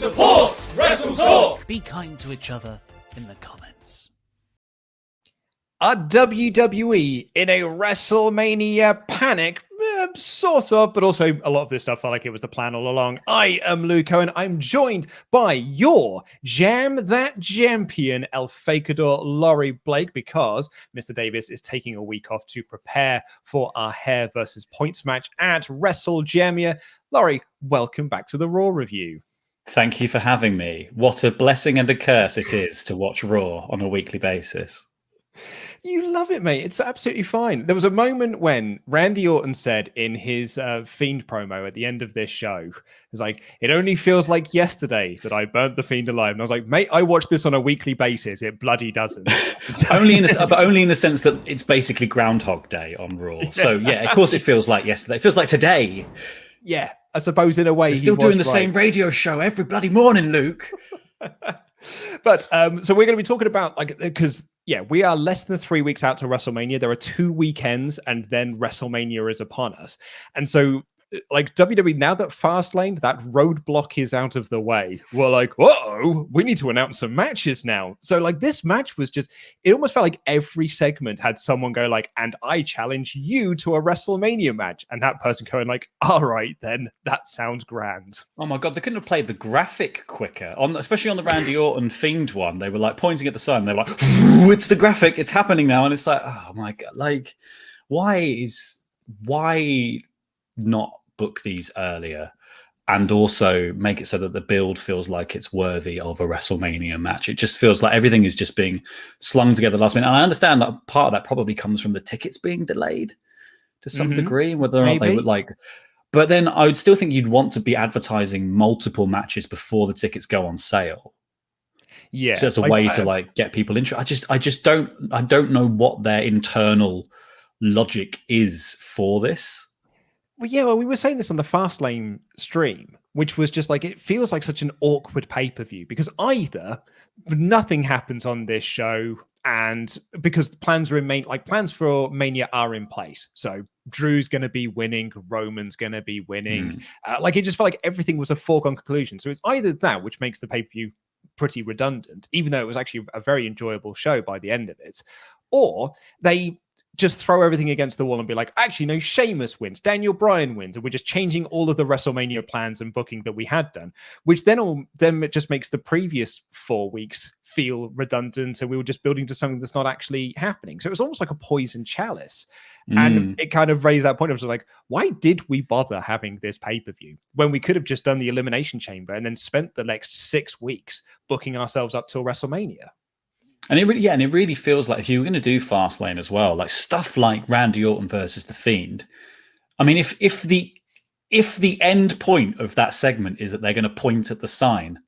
Support WrestleTalk! Be kind to each other in the comments. Are WWE in a WrestleMania panic? Sort of, but also a lot of this stuff felt like it was the plan all along. I am Luke Owen. I'm joined by your Jam That Champion, El Fakador, Laurie Blake, because Mr. Davis is taking a week off to prepare for our hair versus points match at WrestleMania. Laurie, welcome back to the Raw review. Thank you for having me. What a blessing and a curse it is to watch Raw on a weekly basis. You love it, mate. It's absolutely fine. There was a moment when Randy Orton said in his Fiend promo at the end of this show, it's like, it only feels like yesterday that I burnt the Fiend alive. And I was like, mate, I watch this on a weekly basis. It bloody doesn't. only in the sense that it's basically Groundhog Day on Raw. So yeah, of course it feels like yesterday. It feels like today. Yeah, I suppose in a way. We're still doing the same radio show every bloody morning, Luke. But so we're going to be talking about, like, because yeah, we are less than 3 weeks out to WrestleMania. There are 2 weekends, and then WrestleMania is upon us. And so, like, WWE, now that Fastlane, that roadblock is out of the way, we're like, whoa, we need to announce some matches now. So, like, this match was just, it almost felt like every segment had someone go like, and I challenge you to a WrestleMania match. And that person going like, all right, then, that sounds grand. Oh my God, they couldn't have played the graphic quicker, especially on the Randy Orton Fiend one. They were like pointing at the sun. They were like, it's the graphic, it's happening now. And it's like, oh my God, like, why not book these earlier and also make it so that the build feels like it's worthy of a WrestleMania match? It just feels like everything is just being slung together last minute. And I understand that part of that probably comes from the tickets being delayed to some degree, whether or not they would like. But then I would still think you'd want to be advertising multiple matches before the tickets go on sale. Yeah, so it's a way to like get people interested. I don't know what their internal logic is for this. Well, yeah, well, we were saying this on the Fastlane stream, which was just like, it feels like such an awkward pay-per-view because either nothing happens on this show, and because the plans for Mania are in place. So Drew's going to be winning, Roman's going to be winning. Like, it just felt like everything was a foregone conclusion. So it's either that, which makes the pay-per-view pretty redundant, even though it was actually a very enjoyable show by the end of it, or they just throw everything against the wall and be like, actually, no, Sheamus wins, Daniel Bryan wins, and we're just changing all of the WrestleMania plans and booking that we had done, which then it just makes the previous 4 weeks feel redundant, and we were just building to something that's not actually happening. So it was almost like a poison chalice. And it kind of raised that point of like, why did we bother having this pay-per-view when we could have just done the Elimination Chamber and then spent the next 6 weeks booking ourselves up till WrestleMania? And it really feels like if you were going to do Fastlane as well, like stuff like Randy Orton versus The Fiend. I mean, if the end point of that segment is that they're going to point at the sign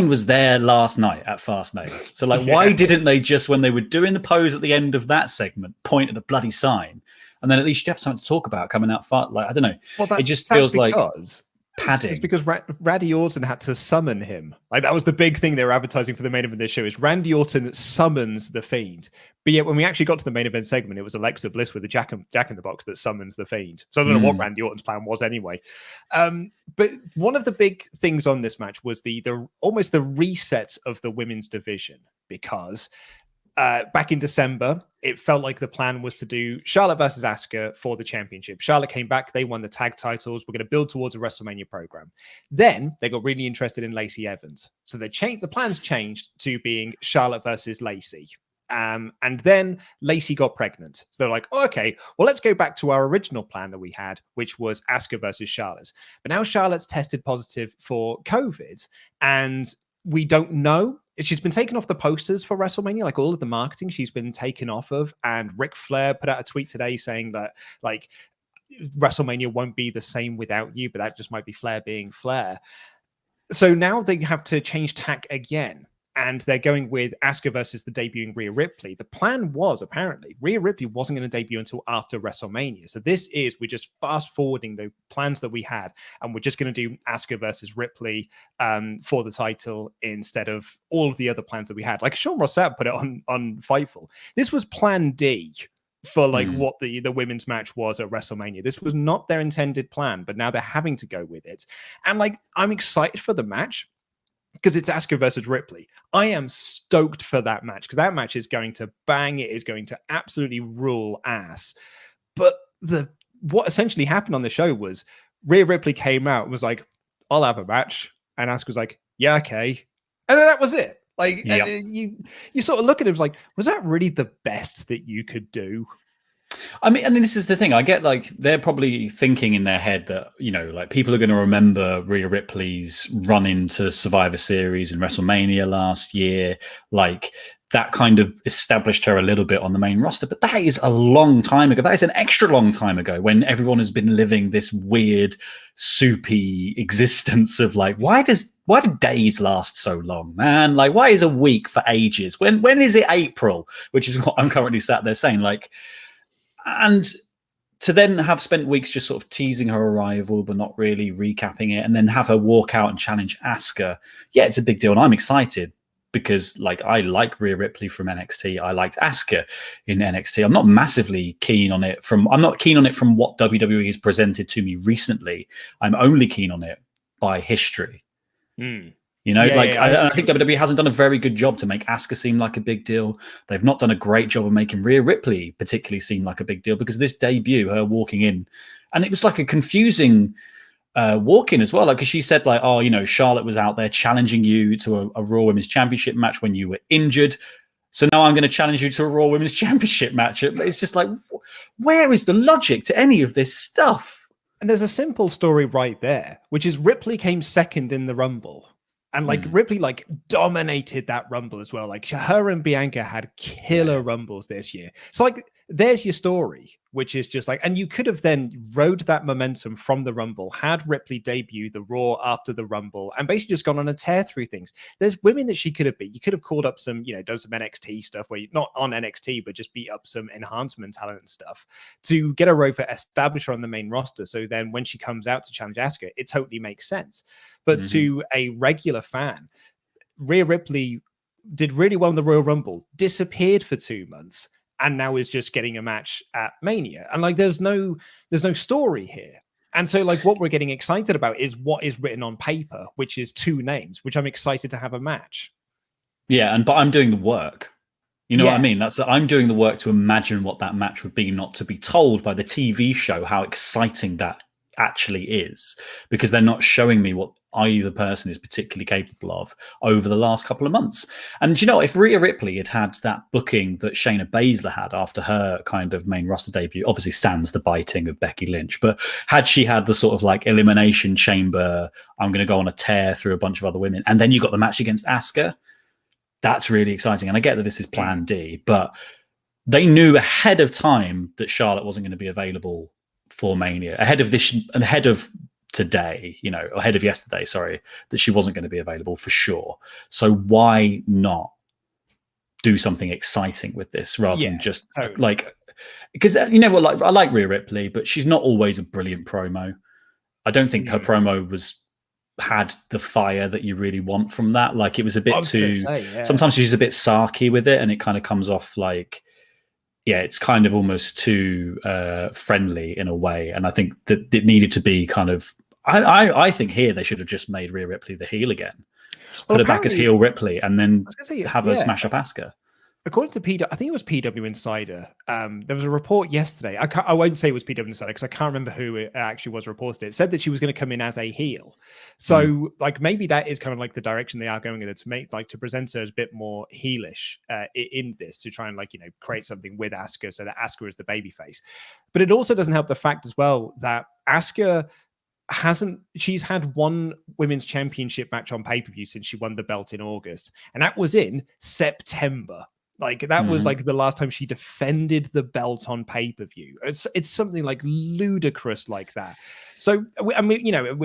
was there last night at Fastlane. So like, why didn't they just, when they were doing the pose at the end of that segment, point at the bloody sign? And then at least you have something to talk about coming out far. Like, I don't know. Well, it just feels like padding. It's because Randy Orton had to summon him. Like, that was the big thing they were advertising for the main event of this show, is Randy Orton summons the Fiend. But yet when we actually got to the main event segment, it was Alexa Bliss with the Jack in the Box that summons the Fiend. So I don't know what Randy Orton's plan was anyway. But one of the big things on this match was the almost the reset of the women's division, because back in December, it felt like the plan was to do Charlotte versus Asuka for the championship. Charlotte came back. They won the tag titles. We're going to build towards a WrestleMania program. Then they got really interested in Lacey Evans. So they changed, the plans changed to being Charlotte versus Lacey. And then Lacey got pregnant. So they're like, oh, okay, well, let's go back to our original plan that we had, which was Asuka versus Charlotte. But now Charlotte's tested positive for COVID, and we don't know. She's been taken off the posters for WrestleMania, like all of the marketing she's been taken off of. And Ric Flair put out a tweet today saying that, like, WrestleMania won't be the same without you, but that just might be Flair being Flair. So now they have to change tack again. And they're going with Asuka versus the debuting Rhea Ripley. The plan was, apparently, Rhea Ripley wasn't going to debut until after WrestleMania. So we're just fast forwarding the plans that we had, and we're just going to do Asuka versus Ripley for the title instead of all of the other plans that we had. Like Sean Ross Sapp put it on Fightful. This was plan D for like what the women's match was at WrestleMania. This was not their intended plan, but now they're having to go with it. And like, I'm excited for the match. because it's Asuka versus Ripley. I am stoked for that match because that match is going to bang. It is going to absolutely rule ass. But what essentially happened on the show was Rhea Ripley came out and was like, I'll have a match. And Asuka was like, yeah, okay. And then that was it. Like, yep. you sort of look at it, it was like, was that really the best that you could do? I mean, this is the thing. I get like they're probably thinking in their head that, you know, like people are going to remember Rhea Ripley's run into Survivor Series and WrestleMania last year. Like that kind of established her a little bit on the main roster. But that is a long time ago. That is an extra long time ago when everyone has been living this weird, soupy existence of like, why do days last so long, man? Like, why is a week for ages? When is it April? Which is what I'm currently sat there saying. Like, and to then have spent weeks just sort of teasing her arrival, but not really recapping it, and then have her walk out and challenge Asuka. Yeah, it's a big deal. And I'm excited because like I like Rhea Ripley from NXT. I liked Asuka in NXT. I'm not massively keen on it from what WWE has presented to me recently. I'm only keen on it by history. You know, I think WWE hasn't done a very good job to make Asuka seem like a big deal. They've not done a great job of making Rhea Ripley particularly seem like a big deal because this debut, her walking in, and it was like a confusing walk in as well. Like, because she said like, oh, you know, Charlotte was out there challenging you to a Raw Women's Championship match when you were injured. So now I'm going to challenge you to a Raw Women's Championship match. It's just like, where is the logic to any of this stuff? And there's a simple story right there, which is Ripley came second in the Rumble. And like Ripley like dominated that Rumble as well. Like her and Bianca had killer Rumbles this year. So like there's your story, which is just like, and you could have then rode that momentum from the Rumble, had Ripley debut the Raw after the Rumble, and basically just gone on a tear through things. There's women that she could have beat. You could have called up some, you know, done some NXT stuff where you not on NXT, but just beat up some enhancement talent and stuff to get her over, establish her on the main roster. So then when she comes out to challenge Asuka, it totally makes sense. But to a regular fan, Rhea Ripley did really well in the Royal Rumble, disappeared for 2 months, and now is just getting a match at Mania. And like, there's no story here. And so like what we're getting excited about is what is written on paper, which is 2 names, which I'm excited to have a match. Yeah. But I'm doing the work. You know what I mean? I'm doing the work to imagine what that match would be, not to be told by the TV show how exciting that actually is, because they're not showing me what either person is particularly capable of over the last couple of months. And you know, if Rhea Ripley had had that booking that Shayna Baszler had after her kind of main roster debut, obviously sans the biting of Becky Lynch, but had she had the sort of like elimination chamber, I'm going to go on a tear through a bunch of other women, and then you got the match against Asuka, that's really exciting. And I get that this is plan D, but they knew ahead of time that Charlotte wasn't going to be available for Mania, ahead of today, you know, ahead of yesterday, sorry, that she wasn't going to be available for sure. So why not do something exciting with this rather than just like, because you know what, like I like Rhea Ripley, but she's not always a brilliant promo. I don't think her promo had the fire that you really want from that. Like it was a bit too, sometimes she's a bit sarky with it and it kind of comes off like, yeah, it's kind of almost too friendly in a way. And I think that it needed to be kind of, I think here they should have just made Rhea Ripley the heel again. Just put her back as heel Ripley and then have her smash up Asuka. According to I think it was PW Insider, there was a report yesterday. I won't say it was PW Insider because I can't remember who it actually was reported. It said that she was going to come in as a heel. So like maybe that is kind of like the direction they are going in, to make like to present her as a bit more heelish in this, to try and like, you know, create something with Asuka so that Asuka is the babyface. But it also doesn't help the fact as well that Asuka she's had one women's championship match on pay-per-view since she won the belt in August, and that was in September. Like that was like the last time she defended the belt on pay-per-view. It's something like ludicrous like that. So I mean, you know,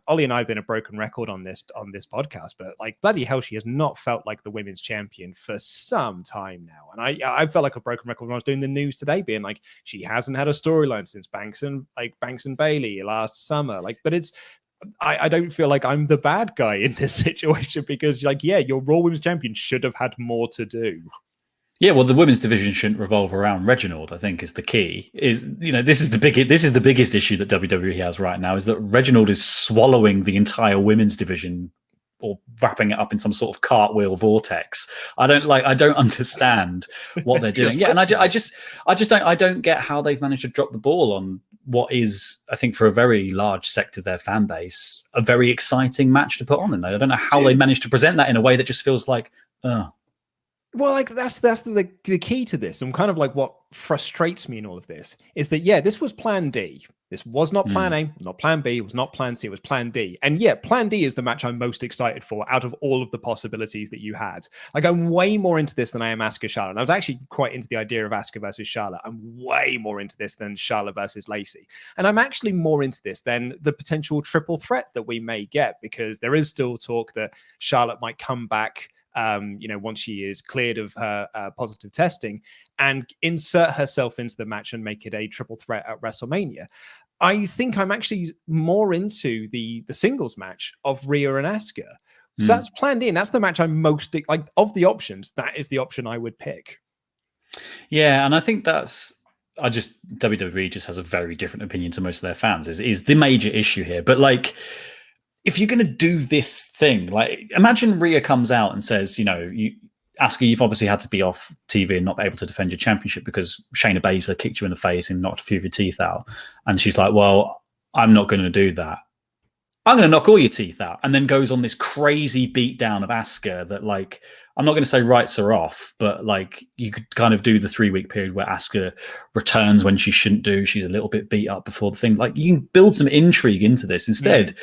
Ollie and I have been a broken record on this podcast, but like bloody hell, she has not felt like the women's champion for some time now. And I felt like a broken record when I was doing the news today, being like, she hasn't had a storyline since Banks and Bailey last summer. Like, but it's. I don't feel like I'm the bad guy in this situation because, like, yeah, your Raw Women's Champion should have had more to do. Yeah, well, the women's division shouldn't revolve around Reginald, I think, is the key. This is the biggest issue that WWE has right now, is that Reginald is swallowing the entire women's division or wrapping it up in some sort of cartwheel vortex. I don't understand what they're doing. Yeah, and I don't get how they've managed to drop the ball on what is, I think, for a very large sector of their fan base, a very exciting match to put on. And I don't know how they managed to present that in a way that just feels like, Well, like that's the key to this, and kind of like what frustrates me in all of this is that this was Plan D. This was not Plan A, not Plan B. It was not Plan C. It was Plan D. And Plan D is the match I'm most excited for out of all of the possibilities that you had. Like, I'm way more into this than I am Asuka Charlotte. And I was actually quite into the idea of Asuka versus Charlotte. I'm way more into this than Charlotte versus Lacey. And I'm actually more into this than the potential triple threat that we may get, because there is still talk that Charlotte might come back once she is cleared of her positive testing, and insert herself into the match and make it a triple threat at WrestleMania. I think I'm actually more into the singles match of Rhea and Asuka. So that's planned in. That's the match I'm most like of the options. That is the option I would pick. Yeah, and I think WWE just has a very different opinion to most of their fans. Is the major issue here, but like, if you're going to do this thing, like, imagine Rhea comes out and says, Asuka, you've obviously had to be off TV and not be able to defend your championship because Shayna Baszler kicked you in the face and knocked a few of your teeth out. And she's like, well, I'm not going to do that. I'm going to knock all your teeth out. And then goes on this crazy beatdown of Asuka that, like, I'm not going to say writes her off, but like, you could kind of do the 3-week period where Asuka returns when she shouldn't do. She's a little bit beat up before the thing. Like, you can build some intrigue into this instead. Yeah.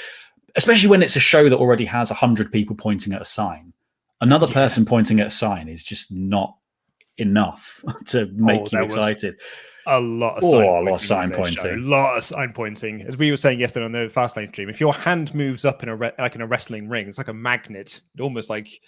Especially when it's a show that already has 100 people pointing at a sign. Another person pointing at a sign is just not enough to make you excited. A lot of sign pointing. A lot of sign pointing. As we were saying yesterday on the Fastlane stream, if your hand moves up in a wrestling ring, it's like a magnet. It almost like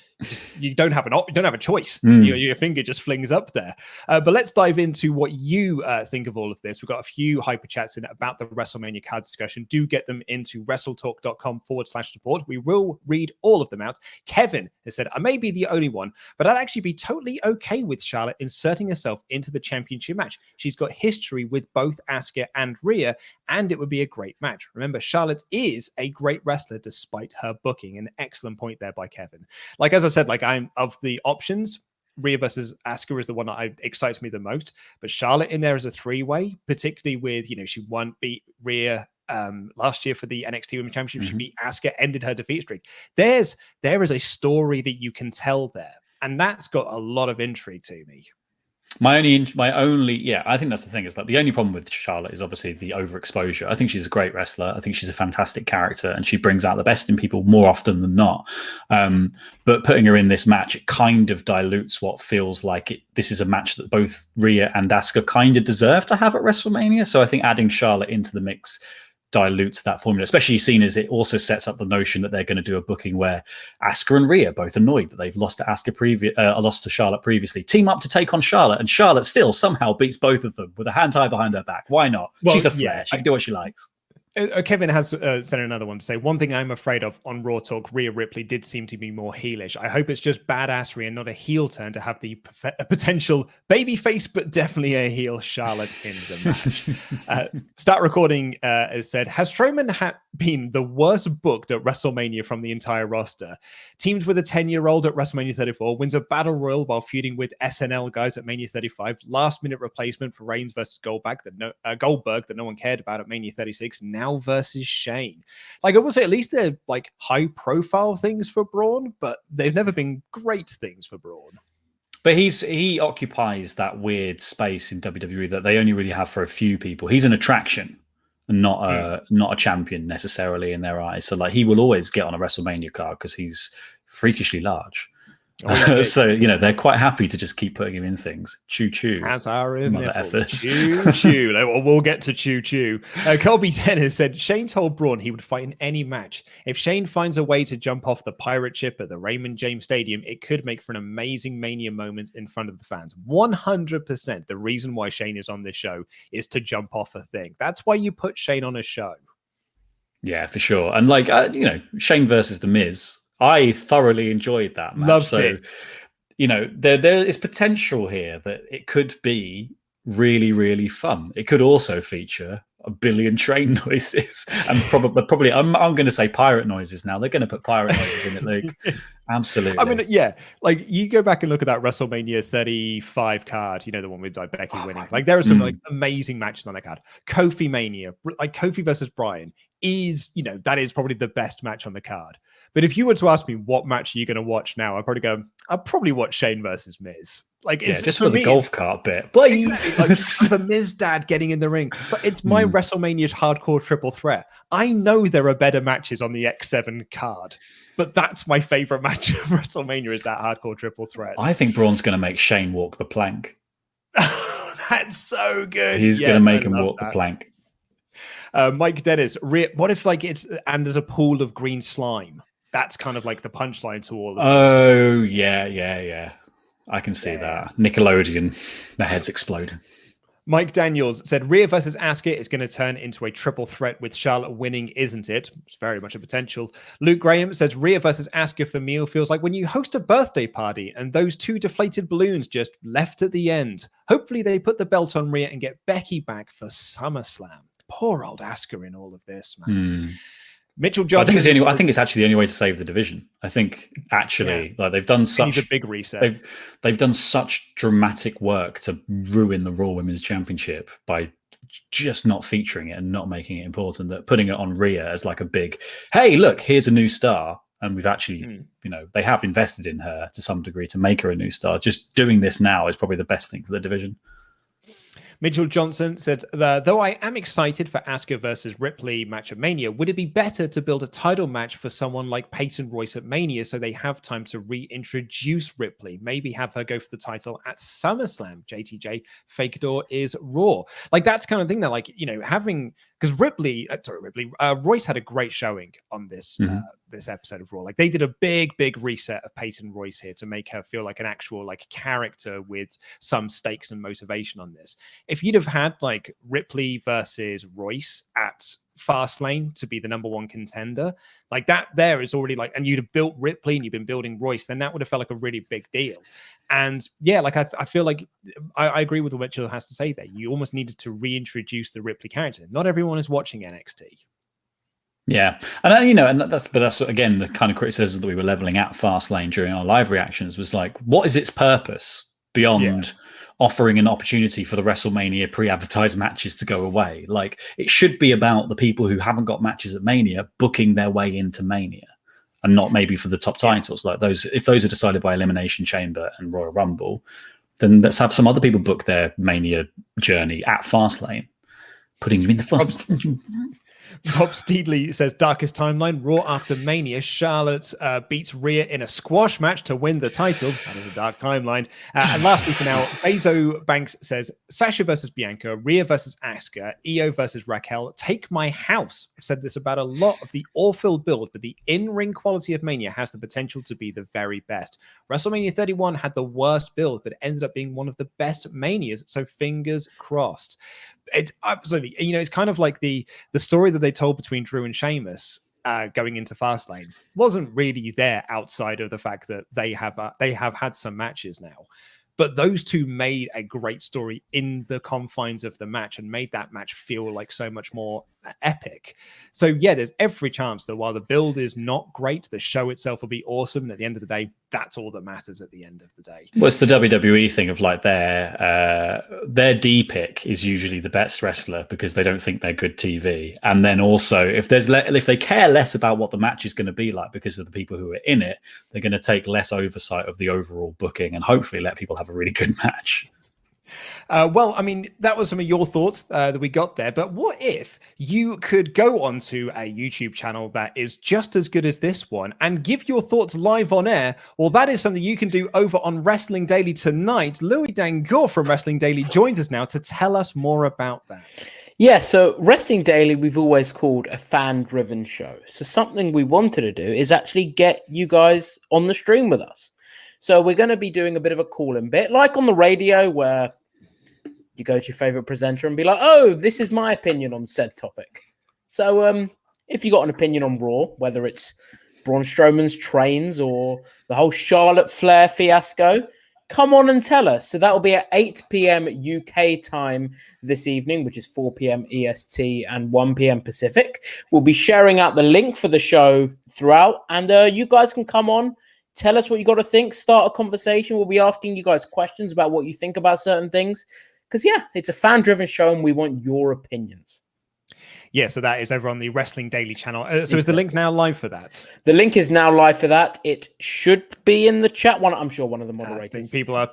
you don't have a choice. Your finger just flings up there. But let's dive into what you think of all of this. We've got a few hyper chats in about the WrestleMania cards discussion. Do get them into WrestleTalk.com/support. We will read all of them out. Kevin has said, I may be the only one, but I'd actually be totally okay with Charlotte inserting herself into the championship match. She's got history with both Asuka and Rhea, and it would be a great match. Remember, Charlotte is a great wrestler despite her booking. An excellent point there by Kevin. Like, as I said, like, I'm of the options, Rhea versus Asuka is the one that excites me the most, but Charlotte in there as a 3-way, particularly with, she beat Rhea last year for the NXT Women's Championship. She beat Asuka, ended her defeat streak. There is a story that you can tell there, and that's got a lot of intrigue to me. My only, I think that's the thing, is that the only problem with Charlotte is obviously the overexposure. I think she's a great wrestler. I think she's a fantastic character, and she brings out the best in people more often than not. But putting her in this match, it kind of dilutes what feels like this is a match that both Rhea and Asuka kind of deserve to have at WrestleMania. So I think adding Charlotte into the mix dilutes that formula, especially seen as it also sets up the notion that they're going to do a booking where Asuka and Rhea both annoyed that they've lost to lost to Charlotte previously, team up to take on Charlotte, and Charlotte still somehow beats both of them with a hand tie behind her back. Why not? Well, she's a flair. She can do what she likes. Kevin has sent another one to say, one thing I'm afraid of on Raw Talk, Rhea Ripley did seem to be more heelish. I hope it's just badassery and not a heel turn to have the potential babyface, but definitely a heel Charlotte in the match. Start Recording has said, has Strowman been the worst booked at WrestleMania from the entire roster? Teams with a 10-year-old at WrestleMania 34, wins a battle royal while feuding with SNL guys at Mania 35, last-minute replacement for Reigns versus Goldberg that no one cared about at Mania 36, now versus Shane. Like, I will say, at least they're like high-profile things for Braun, but they've never been great things for Braun. But he occupies that weird space in WWE that they only really have for a few people. He's an attraction and not a champion necessarily in their eyes. So like, he will always get on a WrestleMania card because he's freakishly large. So they're quite happy to just keep putting him in things. Choo choo. As are his nipples. Choo choo. We'll get to choo choo. Colby Dennis said Shane told Braun he would fight in any match. If Shane finds a way to jump off the pirate ship at the Raymond James Stadium, it could make for an amazing Mania moment in front of the fans. 100%. The reason why Shane is on this show is to jump off a thing. That's why you put Shane on a show. Yeah, for sure. And like Shane versus The Miz, I thoroughly enjoyed that match. Loved it. There is potential here that it could be really, really fun. It could also feature a billion train noises, and probably I'm going to say pirate noises now. They're going to put pirate noises in it, Luke. Absolutely. I mean, yeah, like you go back and look at that WrestleMania 35 card, you know, the one with like Becky winning. Like there are some like amazing matches on that card. Kofi Mania, like Kofi versus Bryan is, you know, that is probably the best match on the card. But if you were to ask me what match are you going to watch now, I'd probably watch Shane versus Miz. Like, it's, just for the golf cart bit. Exactly, like the Miz dad getting in the ring. It's my WrestleMania hardcore triple threat. I know there are better matches on the X7 card, but that's my favorite match of WrestleMania is that hardcore triple threat. I think Braun's going to make Shane walk the plank. That's so good. He's going to make him walk the plank. Mike Dennis, what if like and there's a pool of green slime? That's kind of like the punchline to all of this. Oh, yeah. I can see that. Nickelodeon, their heads exploding. Mike Daniels said, Rhea versus Asuka is going to turn into a triple threat with Charlotte winning, isn't it? It's very much a potential. Luke Graham says, Rhea versus Asuka for me feels like when you host a birthday party and those two deflated balloons just left at the end. Hopefully they put the belt on Rhea and get Becky back for SummerSlam. Poor old Asuka in all of this, man. Mitchell Johnson. I think it's actually the only way to save the division. I think actually, like they've done such a big reset. They've done such dramatic work to ruin the Raw Women's Championship by just not featuring it and not making it important. That putting it on Rhea as like a big, hey, look, here's a new star, and we've actually, you know, they have invested in her to some degree to make her a new star. Just doing this now is probably the best thing for the division. Mitchell Johnson said, though I am excited for Asuka versus Ripley match at Mania, would it be better to build a title match for someone like Peyton Royce at Mania so they have time to reintroduce Ripley? Maybe have her go for the title at SummerSlam. JTJ, fake door is Raw. Like that's kind of thing that, like, you know, having, because Royce had a great showing on this this episode of Raw. Like they did a big reset of Peyton Royce here to make her feel like an actual like character with some stakes and motivation on this. If you'd have had like Ripley versus Royce at Fastlane to be the number one contender, like that there is already like, and you'd have built Ripley and you've been building Royce, then that would have felt like a really big deal. And yeah, like I feel like I agree with what Mitchell has to say there. You almost needed to reintroduce the Ripley character. Not everyone is watching NXT. Yeah, and you know, and that's again the kind of criticism that we were leveling at Fastlane during our live reactions was like, what is its purpose beyond offering an opportunity for the WrestleMania pre-advertised matches to go away? Like, it should be about the people who haven't got matches at Mania booking their way into Mania, and not maybe for the top titles. Like those, if those are decided by Elimination Chamber and Royal Rumble, then let's have some other people book their Mania journey at Fastlane, putting you in the first. Rob Steedley says, darkest timeline, Raw after Mania, Charlotte beats Rhea in a squash match to win the title. That is a dark timeline. And lastly for now, Bezo Banks says, Sasha versus Bianca, Rhea versus Asuka, Io versus Raquel, take my house. I've said this about a lot of the awful build, but the in-ring quality of Mania has the potential to be the very best. WrestleMania 31 had the worst build, but ended up being one of the best Manias, so fingers crossed. It's absolutely, you know, it's kind of like the story that they told between Drew and Sheamus going into Fastlane wasn't really there outside of the fact that they have had some matches now. But those two made a great story in the confines of the match and made that match feel like so much more epic. So yeah, there's every chance that while the build is not great, the show itself will be awesome. And at the end of the day, that's all that matters at the end of the day. Well, it's the WWE thing of like their D pick is usually the best wrestler because they don't think they're good TV. And then also if they care less about what the match is going to be like because of the people who are in it, they're going to take less oversight of the overall booking and hopefully let people have a really good match. Well, I mean, that was some of your thoughts that we got there. But what if you could go onto a YouTube channel that is just as good as this one and give your thoughts live on air? Well, that is something you can do over on Wrestling Daily tonight. Louis Dangoor from Wrestling Daily joins us now to tell us more about that. Yeah, so Wrestling Daily, we've always called a fan-driven show. So something we wanted to do is actually get you guys on the stream with us. So we're going to be doing a bit of a call-in bit, like on the radio where you go to your favorite presenter and be like, oh, this is my opinion on said topic. So if you got an opinion on Raw, whether it's Braun Strowman's trains or the whole Charlotte Flair fiasco, come on and tell us. So that will be at 8 p.m. UK time this evening, which is 4 p.m. EST and 1 p.m. Pacific. We'll be sharing out the link for the show throughout, and you guys can come on, tell us what you got to think, start a conversation. We'll be asking you guys questions about what you think about certain things, because, yeah, it's a fan-driven show, and we want your opinions. Yeah, so that is over on the Wrestling Daily channel. So is the link now live for that? The link is now live for that. It should be in the chat. I'm sure one of the moderators. I think people are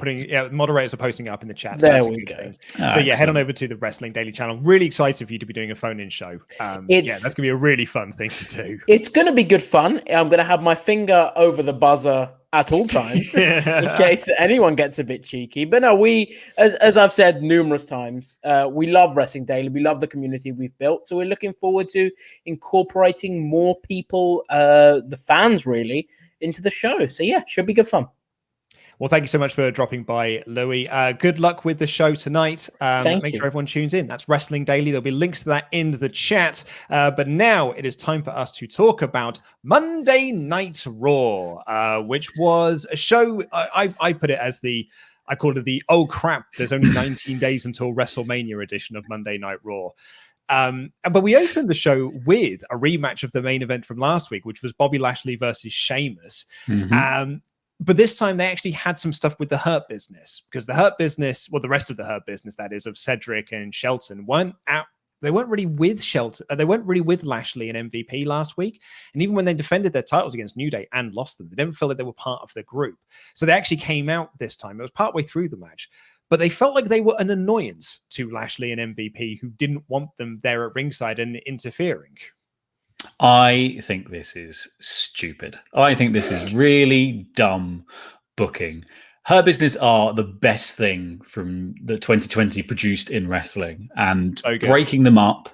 moderators are posting it up in the chat. So there we go. So yeah, head on over to the Wrestling Daily channel. Really excited for you to be doing a phone-in show. That's going to be a really fun thing to do. It's going to be good fun. I'm going to have my finger over the buzzer at all times in case anyone gets a bit cheeky. But no, we, as I've said numerous times, we love Wrestling Daily. We love the community we've built. So we're looking forward to incorporating more people, the fans really, into the show. So yeah, should be good fun. Well, thank you so much for dropping by, Louis. Good luck with the show tonight. Make sure everyone tunes in. That's Wrestling Daily. There'll be links to that in the chat. But now it is time for us to talk about Monday Night Raw, which was a show. I put it as I called it the oh crap, there's only 19 days until WrestleMania edition of Monday Night Raw. But we opened the show with a rematch of the main event from last week, which was Bobby Lashley versus Sheamus. But this time they actually had some stuff with the Hurt Business, because the Hurt Business, well, the rest of the Hurt Business, that is, of Cedric and Shelton, weren't out. They weren't really with Shelton. They weren't really with Lashley and MVP last week. And even when they defended their titles against New Day and lost them, they didn't feel like they were part of the group. So they actually came out this time. It was partway through the match. But they felt like they were an annoyance to Lashley and MVP, who didn't want them there at ringside and interfering. I think this is stupid. I think this is really dumb booking. Her Business are the best thing from the 2020 produced in wrestling, and breaking them up.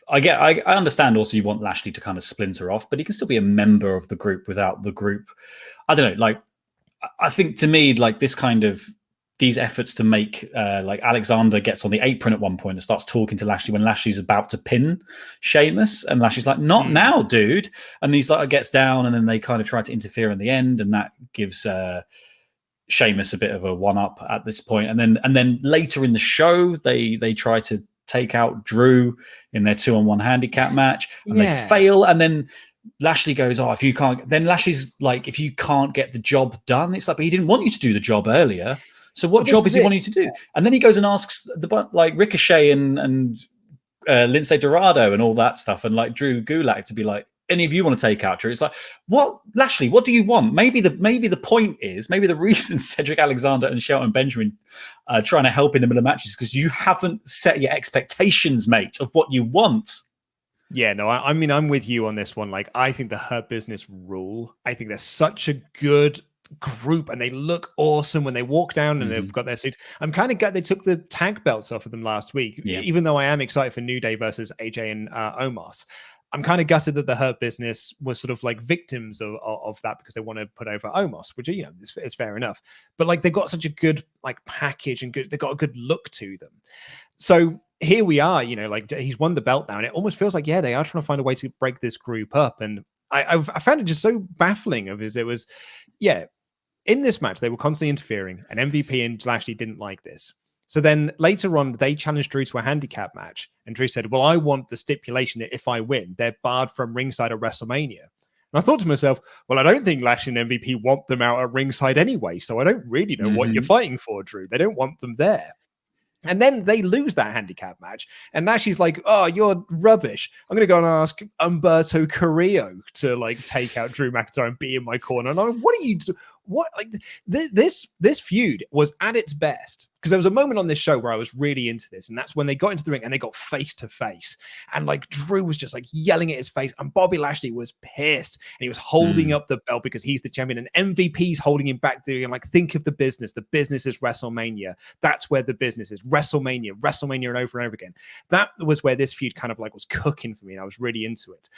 I understand also you want Lashley to kind of splinter off, but he can still be a member of the group without the group. I don't know. Like, I think to me, like this kind of these efforts to make like Alexander gets on the apron at one point and starts talking to Lashley when Lashley's about to pin Sheamus, and Lashley's like, not now, dude. And he's like, gets down, and then they kind of try to interfere in the end, and that gives Sheamus a bit of a one-up at this point. And then later in the show, they try to take out Drew in their 2-on-1 handicap match, and they fail, and then Lashley goes, if you can't, then Lashley's like, if you can't get the job done, it's like, but he didn't want you to do the job earlier. So what job is he wanting you to do? And then he goes and asks like Ricochet and Lindsay Dorado and all that stuff, and like Drew Gulak to be like, any of you want to take out Drew? It's like, what, Lashley? What do you want? Maybe the point is, maybe the reason Cedric Alexander and Shelton Benjamin are trying to help in the middle of matches because you haven't set your expectations, mate, of what you want. Yeah, no, I mean, I'm with you on this one. Like, I think the Hurt Business rule. I think they're such a good group, and they look awesome when they walk down and they've got their suit. I'm kind of glad they took the tag belts off of them last week, even though I am excited for New Day versus AJ and Omos. I'm kind of gutted that the Hurt Business was sort of like victims of that because they want to put over Omos, which, you know, it's fair enough. But like, they've got such a good like package and they've got a good look to them. So here we are, you know, like he's won the belt now, and it almost feels like, they are trying to find a way to break this group up. And I found it just so baffling in this match, they were constantly interfering, and MVP and Lashley didn't like this. So then later on, they challenged Drew to a handicap match, and Drew said, well, I want the stipulation that if I win, they're barred from ringside at WrestleMania. And I thought to myself, well, I don't think Lashley and MVP want them out at ringside anyway, so I don't really know what you're fighting for, Drew. They don't want them there. And then they lose that handicap match. And now she's like, oh, you're rubbish. I'm going to go and ask Humberto Carrillo to like take out Drew McIntyre and be in my corner. And I'm like, what are you doing? What, like, this feud was at its best, because there was a moment on this show where I was really into this, and that's when they got into the ring and they got face to face, and like Drew was just like yelling at his face, and Bobby Lashley was pissed, and he was holding up the belt because he's the champion, and MVP's holding him back, doing like, think of the business is WrestleMania. That's where the business is. WrestleMania and over and over again. That was where this feud kind of like was cooking for me, and I was really into it.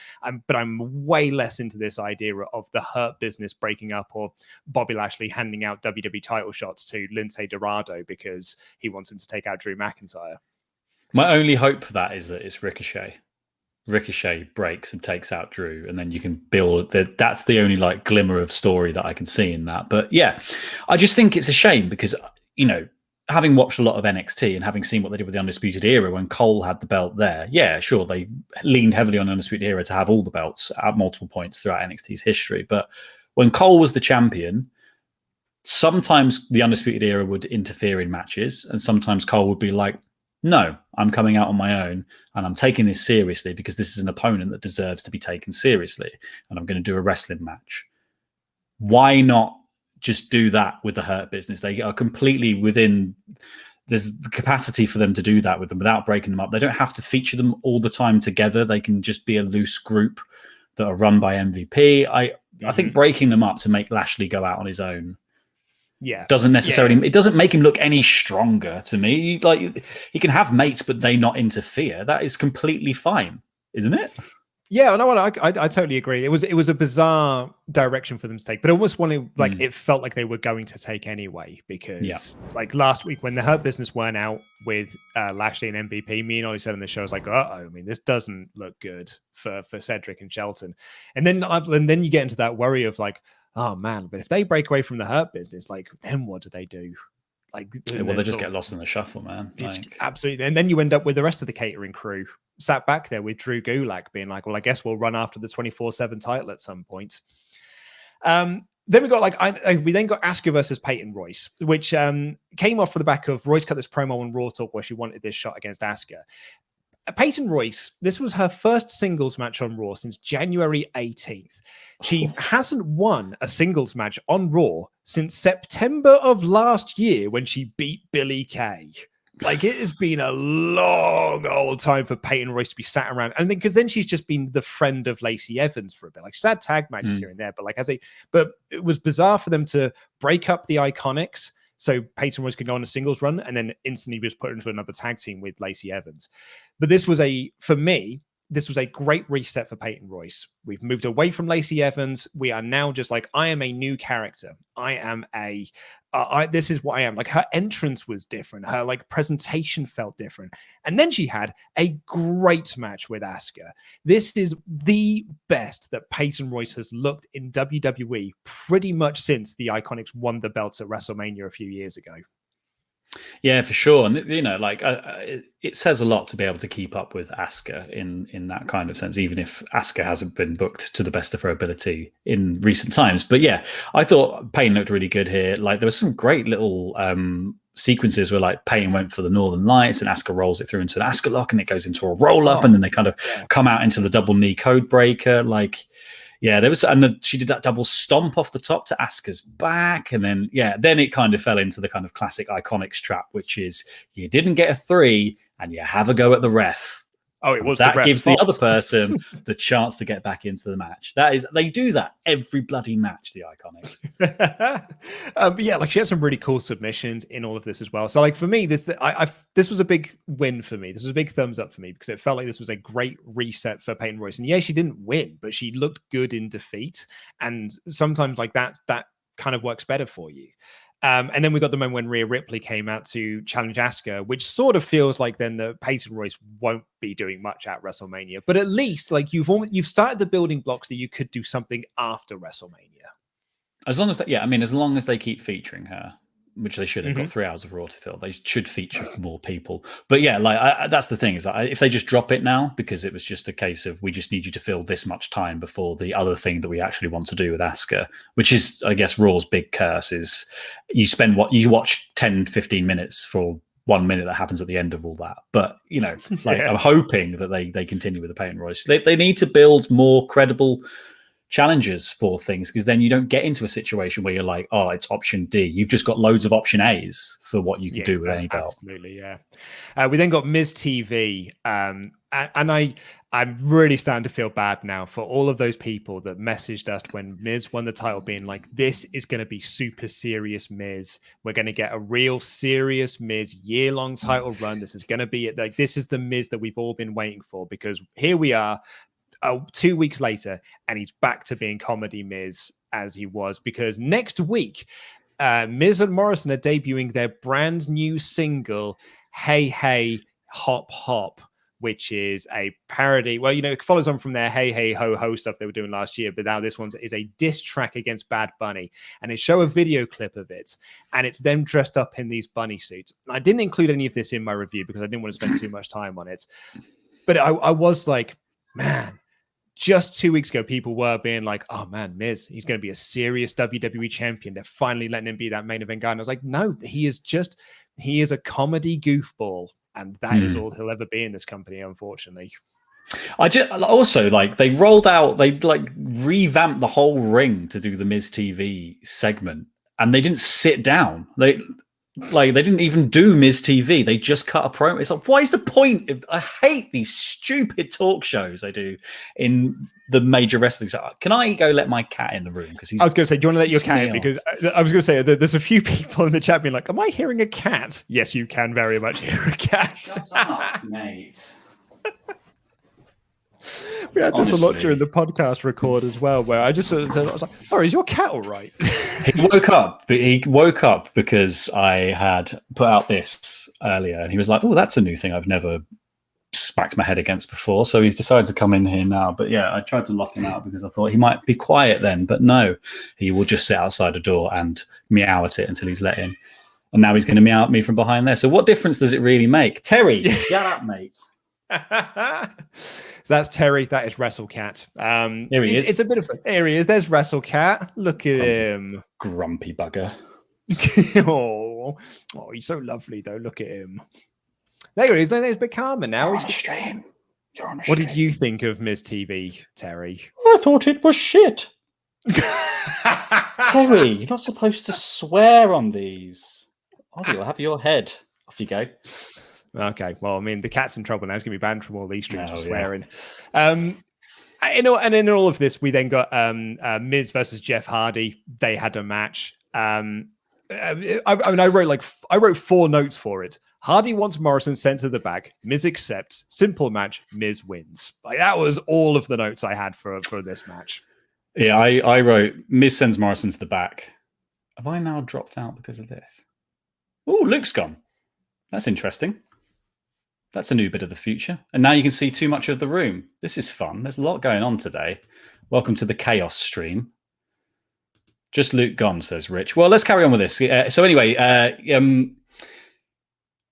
But I'm way less into this idea of the Hurt Business breaking up, or Bobby Lashley handing out WWE title shots to Lindsay Dorado because he wants him to take out Drew McIntyre. My only hope for that is that it's Ricochet. Ricochet breaks and takes out Drew, and then you can build that's the only like glimmer of story that I can see in that. But yeah, I just think it's a shame because, you know, having watched a lot of NXT and having seen what they did with the Undisputed Era when Cole had the belt there, yeah, sure, they leaned heavily on Undisputed Era to have all the belts at multiple points throughout NXT's history. But when Cole was the champion, sometimes the Undisputed Era would interfere in matches, and sometimes Cole would be like, no, I'm coming out on my own and I'm taking this seriously because this is an opponent that deserves to be taken seriously, and I'm going to do a wrestling match. Why not just do that with the Hurt Business? They are completely within, there's the capacity for them to do that with them without breaking them up. They don't have to feature them all the time together. They can just be a loose group that are run by MVP. I think breaking them up to make Lashley go out on his own doesn't necessarily, it doesn't make him look any stronger to me. Like, he can have mates, but they not interfere. That is completely fine, isn't it? Yeah, no, I totally agree. It was a bizarre direction for them to take, but almost wanted, like, it felt like they were going to take anyway, because like last week when the Hurt Business weren't out with Lashley and MVP, me and Ollie said on the show, I was like, I mean, this doesn't look good for Cedric and Shelton. And then you get into that worry of like, oh man, but if they break away from the Hurt Business, like, then what do they do? Like, well, they just get lost in the shuffle, man. Like, absolutely. And then you end up with the rest of the catering crew sat back there with Drew Gulak being like, well, I guess we'll run after the 24/7 title at some point. Then we got we then got Asuka versus Peyton Royce, which came off for the back of Royce cut this promo on Raw Talk where she wanted this shot against Asuka. Peyton Royce, this was her first singles match on Raw since January 18th. She hasn't won a singles match on Raw since September of last year when she beat Billie Kay. Like, it has been a long old time for Peyton Royce to be sat around. And then, because then she's just been the friend of Lacey Evans for a bit. Like, she's had tag matches here and there, but but it was bizarre for them to break up the Iconics so Peyton Royce could go on a singles run and then instantly was put into another tag team with Lacey Evans. But for me, this was a great reset for Peyton Royce. We've moved away from Lacey Evans. We are now just like, I am a new character. I am this is what I am. Like, her entrance was different. Her like presentation felt different. And then she had a great match with Asuka. This is the best that Peyton Royce has looked in WWE pretty much since the Iconics won the belts at WrestleMania a few years ago. Yeah, for sure. And, you know, like, it says a lot to be able to keep up with Asuka in that kind of sense, even if Asuka hasn't been booked to the best of her ability in recent times. But yeah, I thought Payne looked really good here. Like, there was some great little sequences where like Payne went for the Northern Lights and Asuka rolls it through into an Asuka lock and it goes into a roll up and then they kind of come out into the double knee code breaker. Like, yeah, there was, and then she did that double stomp off the top to Asuka's back, and then then it kind of fell into the kind of classic Iconics trap, which is you didn't get a 3 and you have a go at the ref. Oh, it was that gives the other person the chance to get back into the match. They do that every bloody match, the Iconics. But yeah, like, she had some really cool submissions in all of this as well. So like, for me, this was a big win for me. This was a big thumbs up for me because it felt like this was a great reset for Peyton Royce. And yeah, she didn't win, but she looked good in defeat. And sometimes like that kind of works better for you. And then we got the moment when Rhea Ripley came out to challenge Asuka, which sort of feels like then the Peyton Royce won't be doing much at WrestleMania. But at least like you've started the building blocks that you could do something after WrestleMania. As long as they keep featuring her, which they should. They've got 3 hours of Raw to fill. They should feature more people. But yeah, like that's the thing is that if they just drop it now, because it was just a case of we just need you to fill this much time before the other thing that we actually want to do with Asuka, which is, I guess, Raw's big curse is you watch 10, 15 minutes for 1 minute that happens at the end of all that. But, you know, like I'm hoping that they continue with the Peyton Royce. They need to build more credible challenges for things, because then you don't get into a situation where you're like, oh, it's option D. You've just got loads of option A's for what you can do with any belt. Absolutely, yeah. We then got Miz TV, and I'm really starting to feel bad now for all of those people that messaged us when Miz won the title, being like, this is going to be super serious Miz. We're going to get a real serious Miz year-long title run. This is going to be it. Like, this is the Miz that we've all been waiting for, because here we are. 2 weeks later, and he's back to being comedy Miz as he was, because next week, Miz and Morrison are debuting their brand new single, Hey Hey Hop Hop, which is a parody. Well, it follows on from their Hey Hey Ho Ho stuff they were doing last year, but now this one is a diss track against Bad Bunny, and they show a video clip of it, and it's them dressed up in these bunny suits. I didn't include any of this in my review because I didn't want to spend too much time on it, but I was like, man, just 2 weeks ago, people were being like, oh man, Miz, he's going to be a serious WWE champion. They're finally letting him be that main event guy. And I was like, no, he is a comedy goofball. And that is all he'll ever be in this company, unfortunately. They rolled out, they revamped the whole ring to do the Miz TV segment, and they didn't sit down. They didn't even do Miz TV. They just cut a promo. It's like, what is the point? I hate these stupid talk shows they do in the major wrestling show. Can I go let my cat in the room? Because I was going to say, do you want to let your cat in? Because I was going to say, there's a few people in the chat being like, am I hearing a cat? Yes, you can very much hear a cat. Shut up, mate. We had this a lot during the podcast record as well, where I was like, oh, is your cat all right? He woke up because I had put out this earlier, and he was like, oh, that's a new thing I've never smacked my head against before. So he's decided to come in here now. But yeah, I tried to lock him out because I thought he might be quiet then. But no, he will just sit outside the door and meow at it until he's let in. And now he's going to meow at me from behind there. So what difference does it really make? Terry, shut up, mate. So that's Terry. That is WrestleCat. Here he is. It's a bit of here he is. There's WrestleCat. Look at him, grumpy bugger. oh, he's so lovely though. Look at him. There he is. He's a bit calmer now. You're on a stream. What did you think of Miz TV, Terry? I thought it was shit. Terry, you're not supposed to swear on these. Oh, you'll have your head. Off you go. Okay, well, I mean, the cat's in trouble now. He's going to be banned from all these streams for swearing. Yeah. And in all of this, we then got Miz versus Jeff Hardy. They had a match. I wrote 4 notes for it. Hardy wants Morrison sent to the back. Miz accepts. Simple match. Miz wins. That was all of the notes I had for this match. Yeah, I wrote Miz sends Morrison to the back. Have I now dropped out because of this? Oh, Luke's gone. That's interesting. That's a new bit of the future. And now you can see too much of the room. This is fun. There's a lot going on today. Welcome to the Chaos stream. Just Luke gone, says Rich. Well, let's carry on with this. So anyway,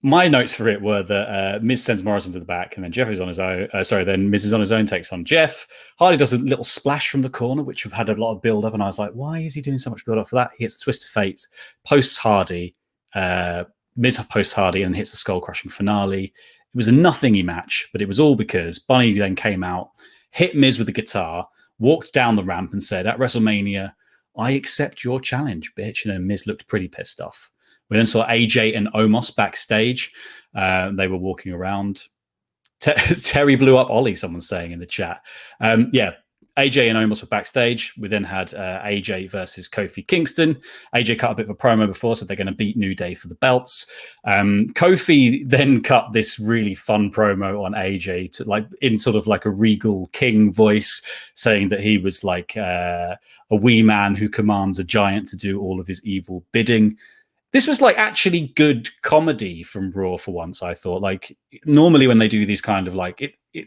my notes for it were that Miz sends Morrison to the back, and then Jeff is on his own. Then Miz is on his own, takes on Jeff. Hardy does a little splash from the corner, which we've had a lot of build up, and I was like, why is he doing so much build up for that? He hits the Twist of Fate, posts Hardy, Miz posts Hardy, and hits the skull crushing finale. It was a nothingy match, but it was all because Bunny then came out, hit Miz with the guitar, walked down the ramp, and said, "At WrestleMania, I accept your challenge, bitch." And then Miz looked pretty pissed off. We then saw AJ and Omos backstage. They were walking around. Terry blew up Ollie, someone's saying in the chat. AJ and Omos were backstage. We then had AJ versus Kofi Kingston. AJ cut a bit of a promo before, so they're going to beat New Day for the belts. Kofi then cut this really fun promo on AJ to in sort of like a regal king voice, saying that he was like a wee man who commands a giant to do all of his evil bidding. This was actually good comedy from Raw for once, I thought. Normally when they do these kind of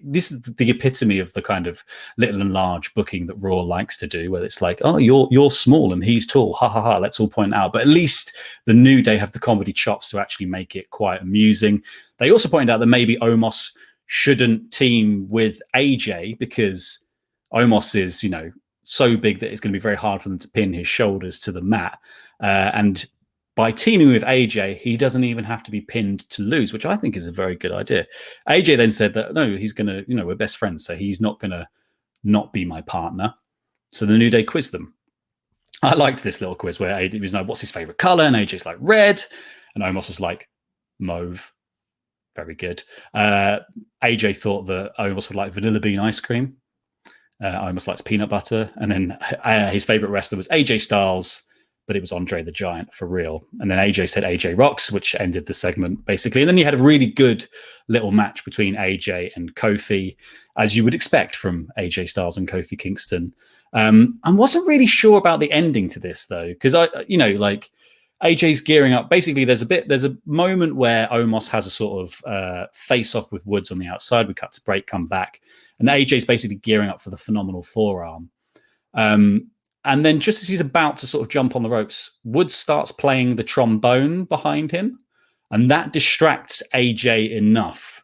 this is the epitome of the kind of little and large booking that Raw likes to do, where it's like, oh, you're small and he's tall. Ha ha ha, let's all point out. But at least the New Day have the comedy chops to actually make it quite amusing. They also pointed out that maybe Omos shouldn't team with AJ because Omos is, so big that it's going to be very hard for them to pin his shoulders to the mat. And by teaming with AJ, he doesn't even have to be pinned to lose, which I think is a very good idea. AJ then said that, no, he's going to, we're best friends, so he's not going to not be my partner. So the New Day quizzed them. I liked this little quiz where AJ was like, what's his favorite color? And AJ's like, red. And Omos was like, mauve. Very good. AJ thought that Omos would like vanilla bean ice cream. Omos likes peanut butter. And then his favorite wrestler was AJ Styles, but it was Andre the Giant for real. And then AJ said AJ rocks, which ended the segment basically. And then you had a really good little match between AJ and Kofi, as you would expect from AJ Styles and Kofi Kingston. I wasn't really sure about the ending to this though, because AJ's gearing up. Basically, there's a moment where Omos has a sort of face off with Woods on the outside. We cut to break, come back, and AJ's basically gearing up for the phenomenal forearm. And then just as he's about to sort of jump on the ropes, Woods starts playing the trombone behind him, and that distracts AJ enough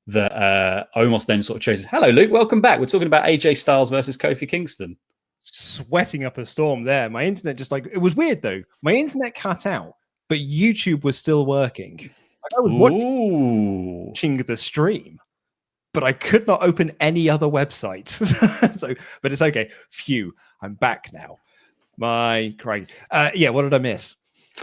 that Omos then sort of chooses, "Hello, Luke, welcome back. We're talking about AJ Styles versus Kofi Kingston." Sweating up a storm there. My internet just like, it was weird though. My internet cut out, but YouTube was still working. Like, I was watching the stream, but I could not open any other website. But it's okay. Phew, I'm back now. My Christ. Yeah, what did I miss?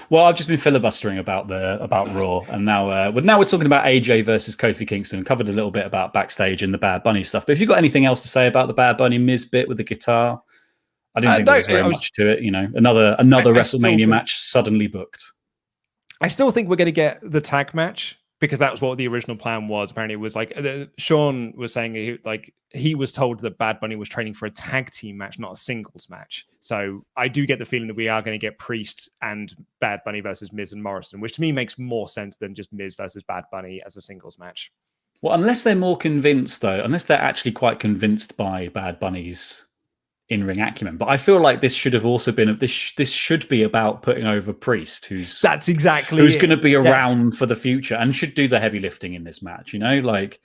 Well, I've just been filibustering about Raw, and now we're talking about AJ versus Kofi Kingston. Covered a little bit about backstage and the Bad Bunny stuff. But if you've got anything else to say about the Bad Bunny Miz bit with the guitar, I didn't think there was very much to it. You know, another WrestleMania match suddenly booked. I still think we're going to get the tag match because that was what the original plan was. Apparently, it was like Sean was saying, he was told that Bad Bunny was training for a tag team match, not a singles match. So I do get the feeling that we are going to get Priest and Bad Bunny versus Miz and Morrison, which to me makes more sense than just Miz versus Bad Bunny as a singles match. Well, unless they're more convinced, though, unless they're actually quite convinced by Bad Bunny's in-ring acumen. But I feel like this should have also been this should be about putting over Priest, who's going to be around for the future and should do the heavy lifting in this match. You know, like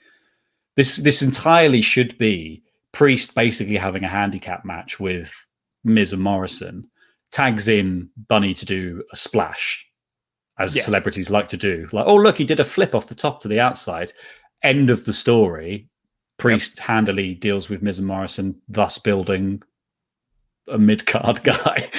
this entirely should be Priest basically having a handicap match with Miz and Morrison, tags in Bunny to do a splash, as celebrities like to do. Like, oh look, he did a flip off the top to the outside. End of the story. Priest handily deals with Miz and Morrison, thus building a mid-card guy,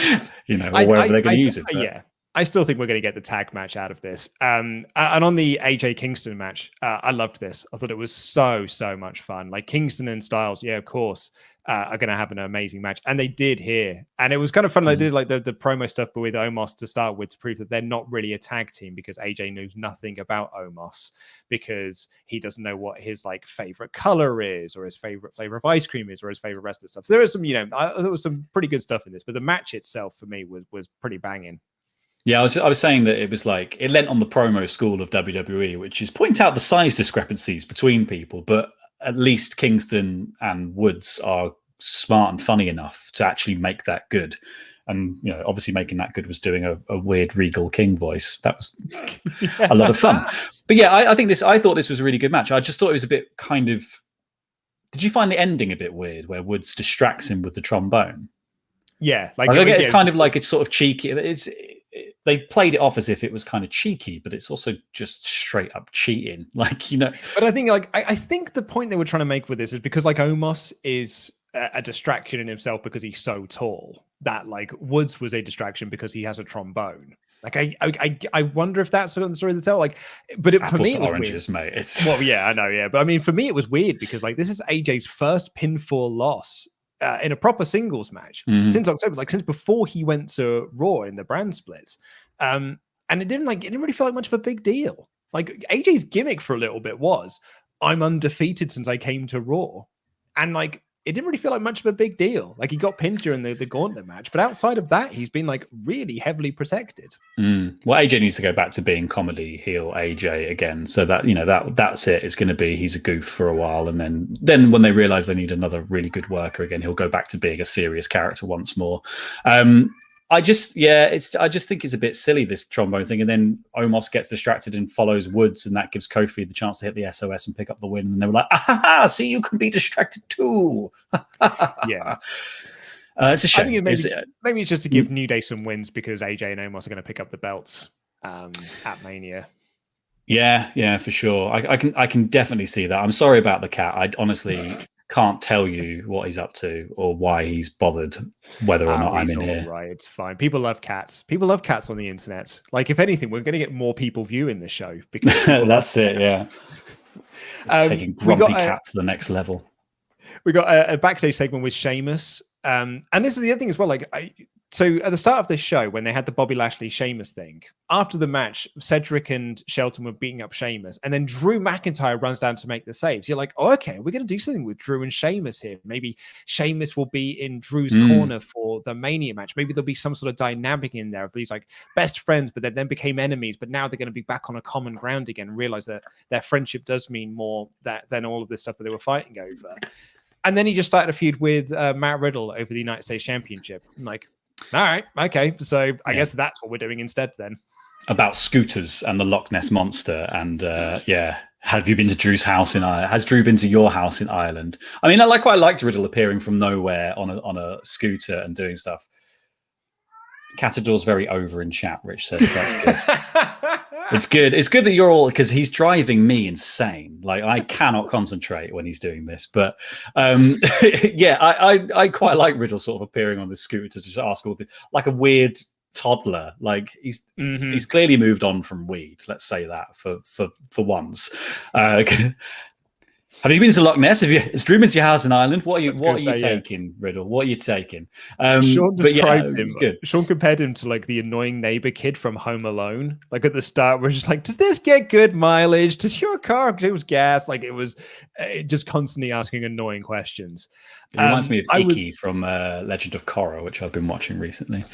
you know, or wherever they're going to use it. But. Yeah, I still think we're going to get the tag match out of this. And on the AJ Kingston match, I loved this. I thought it was so much fun. Like Kingston and Styles, yeah, of course, are going to have an amazing match. And they did here. And it was kind of fun. They did like the promo stuff with Omos to start with to prove that they're not really a tag team because AJ knows nothing about Omos because he doesn't know what his like favorite color is or his favorite flavor of ice cream is or his favorite wrestler stuff. So there is some, you know, there was some pretty good stuff in this, but the match itself for me was pretty banging. Yeah, I was saying that it was like it lent on the promo school of WWE, which is point out the size discrepancies between people, but at least Kingston and Woods are smart and funny enough to actually make that good. And you know, obviously making that good was doing a weird Regal King voice. That was a lot of fun. But yeah, I thought this was a really good match. I just thought it was a bit kind of. Did you find the ending a bit weird, where Woods distracts him with the trombone? Yeah, it's kind of like it's sort of cheeky. They played it off as if it was kind of cheeky, but it's also just straight up cheating. Like, you know. But I think I think the point they were trying to make with this is because like Omos is a distraction in himself because he's so tall that like Woods was a distraction because he has a trombone. Like I wonder if that's the story to tell. Like, but for me it was oranges, weird. Mate. Well, yeah, I know, yeah, but I mean, for me it was weird because like this is AJ's first pinfall loss. In a proper singles match since October, like since before he went to Raw in the brand splits, and it didn't really feel like much of a big deal. Like AJ's gimmick for a little bit was, I'm undefeated since I came to Raw, and like it didn't really feel like much of a big deal. Like he got pinned during the gauntlet match, but outside of that, he's been like really heavily protected. Well, AJ needs to go back to being comedy heel AJ again. So that, you know, that's it. It's going to be, he's a goof for a while. And then when they realize they need another really good worker again, he'll go back to being a serious character once more. I just think it's a bit silly, this trombone thing. And then Omos gets distracted and follows Woods, and that gives Kofi the chance to hit the SOS and pick up the win. And they were like, see, you can be distracted too. Yeah. It's a shame. I think maybe it's just to give New Day some wins because AJ and Omos are going to pick up the belts at Mania. Yeah, for sure. I can definitely see that. I'm sorry about the cat. I honestly can't tell you what he's up to or why he's bothered, whether or not I'm in here. Right, it's fine. People love cats. People love cats on the internet. Like, if anything, we're going to get more people viewing this show because that's it. Yeah, taking grumpy cat to the next level. We got a backstage segment with Sheamus, and this is the other thing as well. Like, So at the start of this show, when they had the Bobby Lashley Sheamus thing, after the match, Cedric and Shelton were beating up Sheamus, and then Drew McIntyre runs down to make the saves. You're like, oh, okay, we're going to do something with Drew and Sheamus here. Maybe Sheamus will be in Drew's corner for the Mania match. Maybe there'll be some sort of dynamic in there of these like best friends, but then became enemies. But now they're going to be back on a common ground again and realize that their friendship does mean more than all of this stuff that they were fighting over. And then he just started a feud with Matt Riddle over the United States Championship. I'm like, all right, okay. So I guess that's what we're doing instead then. About scooters and the Loch Ness Monster. And have you been to Drew's house in Ireland? Has Drew been to your house in Ireland? I mean, I quite liked Riddle appearing from nowhere on a scooter and doing stuff. Catador's very over in chat, Rich says. That's good. It's good. It's good that you're all, because he's driving me insane. Like, I cannot concentrate when he's doing this. But I quite like Riddle sort of appearing on the scooter to just ask all the, like a weird toddler. Like he's clearly moved on from weed. Let's say that for once. Have you been to Loch Ness? Has Drew been to your house in Ireland? What are you taking, Riddle? What are you taking? Sean described him. Good. Sean compared him to like the annoying neighbor kid from Home Alone. Like at the start, we're just like, does this get good mileage? Does your car do gas? Like it was just constantly asking annoying questions. It reminds me of Iki from Legend of Korra, which I've been watching recently.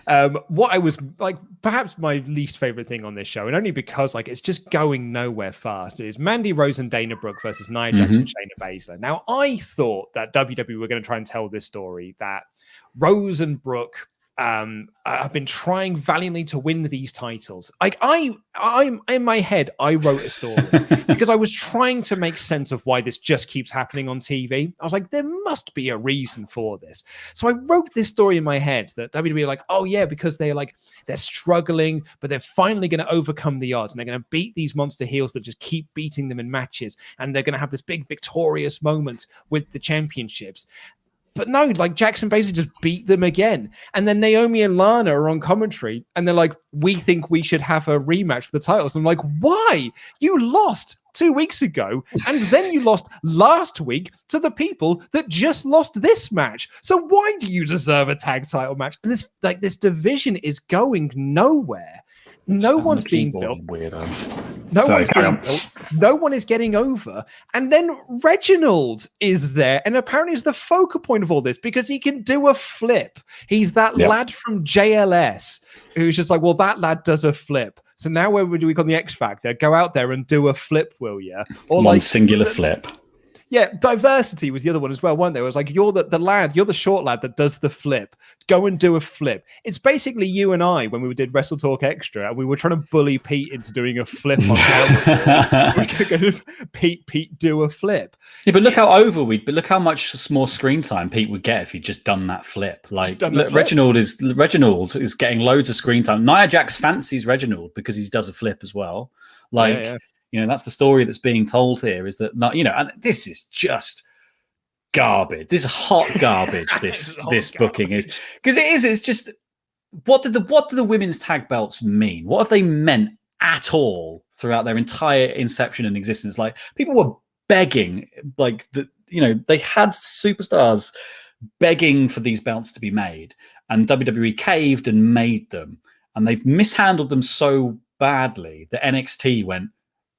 What I was like, perhaps my least favorite thing on this show, and only because like it's just going nowhere fast, is Mandy Rose and Dana Brooke versus Nia Jax and Shayna Baszler. Now, I thought that WWE were going to try and tell this story that Rose and Brooke have been trying valiantly to win these titles. Like I'm in my head, I wrote a story because I was trying to make sense of why this just keeps happening on TV. I was like, there must be a reason for this. So I wrote this story in my head that WWE are like, oh yeah, because they're struggling, but they're finally going to overcome the odds and they're going to beat these monster heels that just keep beating them in matches, and they're going to have this big victorious moment with the championships. But no, like Jackson basically just beat them again. And then Naomi and Lana are on commentary and they're like, we think we should have a rematch for the titles. And I'm like, why? You lost 2 weeks ago. And then you lost last week to the people that just lost this match. So why do you deserve a tag title match? And this division is going nowhere. No one's being built. No one is getting over. And then Reginald is there and apparently is the focal point of all this because he can do a flip. He's that lad from JLS who's just like, well, that lad does a flip. So now where do we call the X Factor? Go out there and do a flip, will you? Or one singular flip. Yeah, diversity was the other one as well, weren't there? It was like, you're the lad, you're the short lad that does the flip. Go and do a flip. It's basically you and I when we did WrestleTalk Extra, and we were trying to bully Pete into doing a flip on camera. Pete, do a flip. Yeah, but look how much more screen time Pete would get if he'd just done that flip. Like Reginald is getting loads of screen time. Nia Jax fancies Reginald because he does a flip as well. Like, you know, that's the story that's being told here, is that, and this is just garbage. This is hot garbage. this booking is, because it's just, what do the women's tag belts mean? What have they meant at all throughout their entire inception and existence? Like, people were begging, like, they had superstars begging for these belts to be made, and WWE caved and made them, and they've mishandled them so badly that NXT went,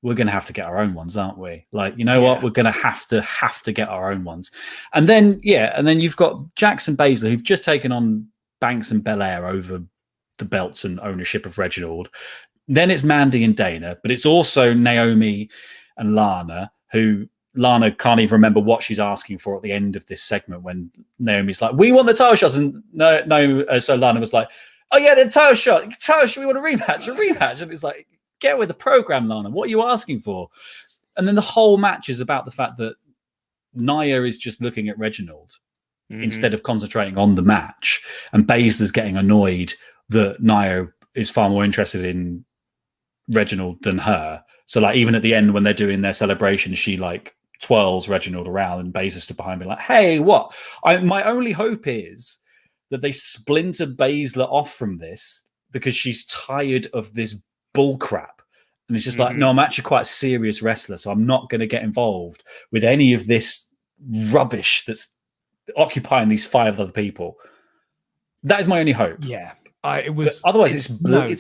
we're going to have to get our own ones, aren't we? Like, what? We're going to have to get our own ones. And then, and then you've got Jax and Baszler, who've just taken on Banks and Belair over the belts and ownership of Reginald. Then it's Mandy and Dana, but it's also Naomi and Lana, who Lana can't even remember what she's asking for at the end of this segment when Naomi's like, we want the title shots. And so Lana was like, oh yeah, the title shot, we want a rematch. And it's like, get with the program, Lana. What are you asking for? And then the whole match is about the fact that Nia is just looking at Reginald instead of concentrating on the match. And Baszler's getting annoyed that Nia is far more interested in Reginald than her. So, like, even at the end when they're doing their celebration, she like twirls Reginald around and Baszler stood behind me like, hey, what? My only hope is that they splinter Baszler off from this because she's tired of this bull crap, and it's just like, no, I'm actually quite a serious wrestler, so I'm not going to get involved with any of this rubbish that's occupying these 5 other people. That is my only hope. Yeah. It was. But otherwise, it's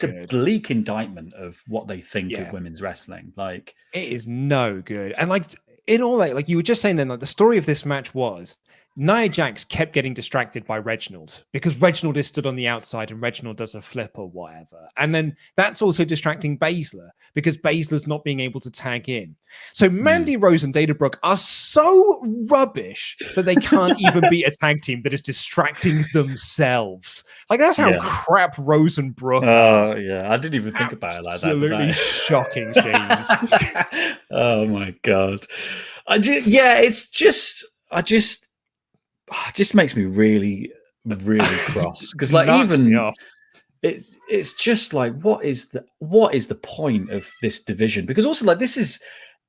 a bleak indictment of what they think of women's wrestling. Like, it is no good. And like in all that, like you were just saying then, like the story of this match was Nia Jax kept getting distracted by Reginald because Reginald is stood on the outside and Reginald does a flip or whatever. And then that's also distracting Baszler because Baszler's not being able to tag in. So Mandy Rose and Dana Brooke are so rubbish that they can't even be a tag team that is distracting themselves. Like that's how crap Rose and Brooke are. Oh, yeah. I didn't even think about it like that. Absolutely shocking scenes. Oh, my God. It just makes me really, really cross because, like, even it's just like, what is the point of this division? Because also, like,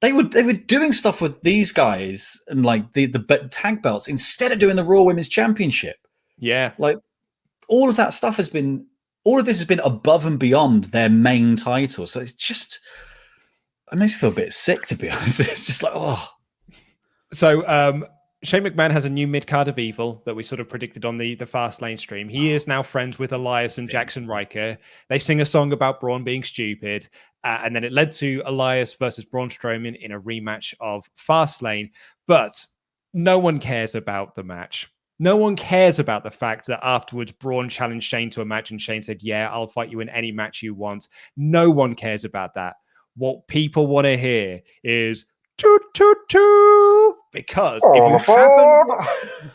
they were doing stuff with these guys and like the tag belts instead of doing the Raw Women's Championship. Yeah, like all of this has been above and beyond their main title. So it makes me feel a bit sick, to be honest. It's just like, oh. So, Shane McMahon has a new mid-card of evil that we sort of predicted on the Fastlane stream. He is now friends with Elias and Jackson Riker. They sing a song about Braun being stupid. And then it led to Elias versus Braun Strowman in a rematch of Fastlane. But no one cares about the match. No one cares about the fact that afterwards Braun challenged Shane to a match and Shane said, yeah, I'll fight you in any match you want. No one cares about that. What people want to hear is toot, toot, toot. Because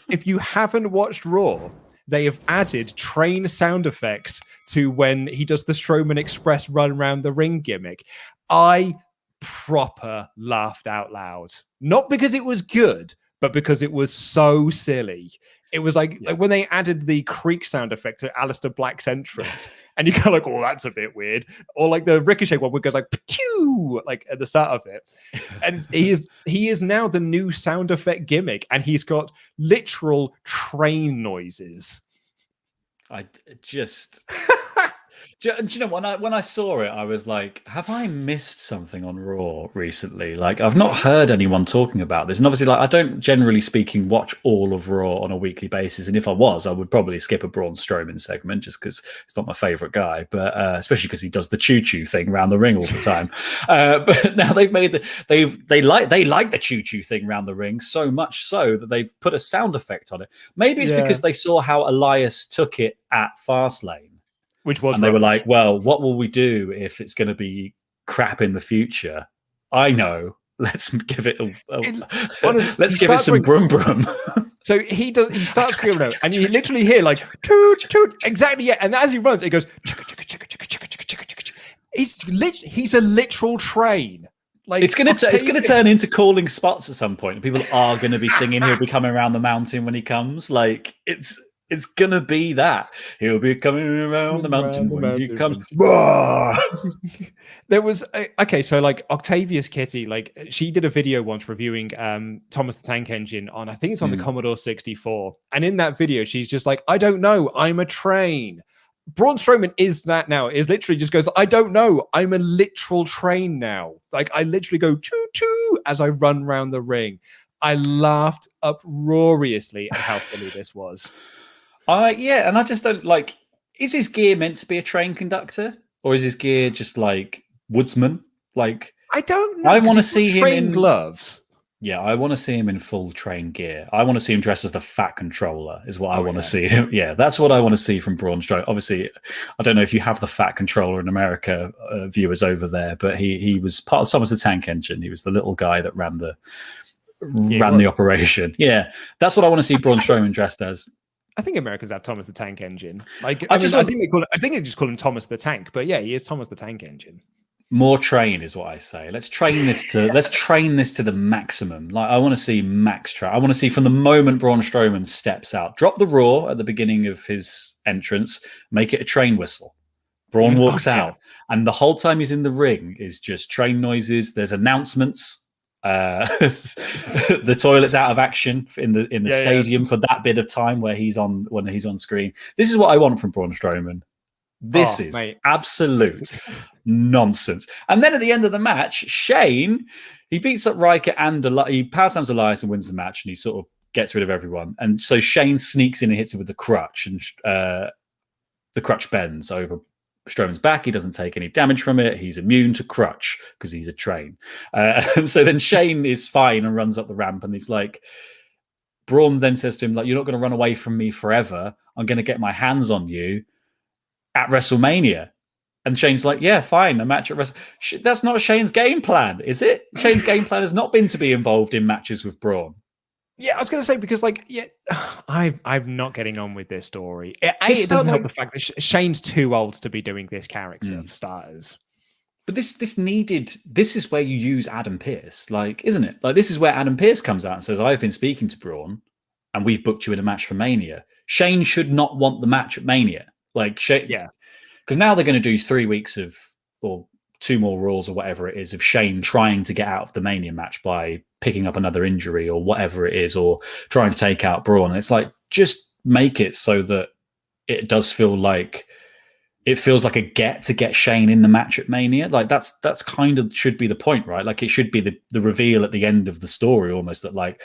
if you haven't watched Raw, they have added train sound effects to when he does the Strowman Express run around the ring gimmick. I proper laughed out loud. Not because it was good, but because it was so silly. It was like when they added the creak sound effect to Aleister Black's entrance, and you go like, "Oh, that's a bit weird," or like the Ricochet one, where it goes like "Pew!" like at the start of it. And he is now the new sound effect gimmick, and he's got literal train noises. I just. Do you know, when I saw it, I was like, have I missed something on Raw recently? Like, I've not heard anyone talking about this. And obviously, like, I don't, generally speaking, watch all of Raw on a weekly basis. And if I was, I would probably skip a Braun Strowman segment just because it's not my favorite guy. But especially because he does the choo-choo thing around the ring all the time. But now they've made they like the choo-choo thing around the ring so much so that they've put a sound effect on it. Maybe it's because they saw how Elias took it at Fastlane. Which was, and they were like, well, what will we do if it's going to be crap in the future? I know. Let's give it let's give it some brum brum. So he starts screaming out, and you literally hear like toot toot, exactly. Yeah, and as he runs, it goes. He's a literal train. Like it's gonna turn into calling spots at some point. People are going to be singing. He'll be coming around the mountain when he comes. Like it's gonna be that he'll be coming around the mountain when he comes. There was so like Octavia's Kitty, like she did a video once reviewing Thomas the Tank Engine on, I think it's on the Commodore 64, and in that video she's just like, I don't know, I'm a train. Braun Strowman is that now. Is literally just goes, I don't know, I'm a literal train now. Like I literally go choo choo as I run around the ring. I laughed uproariously at how silly this was. And I just don't like. Is his gear meant to be a train conductor, or is his gear just like woodsman? Like I don't know. I want to see him in gloves. Yeah, I want to see him in full train gear. I want to see him dressed as the Fat Controller. Is what I want to see him. Yeah, that's what I want to see from Braun Strowman. Obviously, I don't know if you have the Fat Controller in America, viewers over there, but he was part of Thomas the Tank Engine. He was the little guy that ran the operation. Yeah, that's what I want to see Braun Strowman dressed as. I think Americans have Thomas the Tank Engine. Like, I think they just call him Thomas the Tank. But yeah, he is Thomas the Tank Engine. More train is what I say. Let's train this to the maximum. Like I want to see max train. I want to see from the moment Braun Strowman steps out, drop the roar at the beginning of his entrance, make it a train whistle. Braun walks out, and the whole time he's in the ring is just train noises. There's announcements. The toilet's out of action in the stadium for that bit of time when he's on screen. This is what I want from Braun Strowman. This is absolute nonsense. And then at the end of the match, Shane, he beats up Riker and he power slams Elias and wins the match, and he sort of gets rid of everyone. And so Shane sneaks in and hits it with the crutch, and the crutch bends over Strowman's back. He doesn't take any damage from it. He's immune to crutch because he's a train. And so then Shane is fine and runs up the ramp, and he's like, Braun then says to him, like, you're not going to run away from me forever. I'm going to get my hands on you at WrestleMania. And Shane's like, yeah, fine, a match at WrestleMania. That's not Shane's game plan, is it? Shane's game plan has not been to be involved in matches with Braun. Yeah, I was going to say, because, like, yeah, I'm not getting on with this story. It doesn't help the fact that Shane's too old to be doing this character, for starters. But this is where you use Adam Pearce, like, isn't it? Like, this is where Adam Pearce comes out and says, I've been speaking to Braun and we've booked you in a match for Mania. Shane should not want the match at Mania. Like, Shane, yeah. Because now they're going to do 3 weeks of, or 2 more Raws or whatever it is, of Shane trying to get out of the Mania match by picking up another injury or whatever it is, or trying to take out Braun. And it's like, just make it so that it does feel like, it feels like a get Shane in the match at Mania. Like, that's kind of should be the point, right? Like, it should be the reveal at the end of the story, almost, that, like,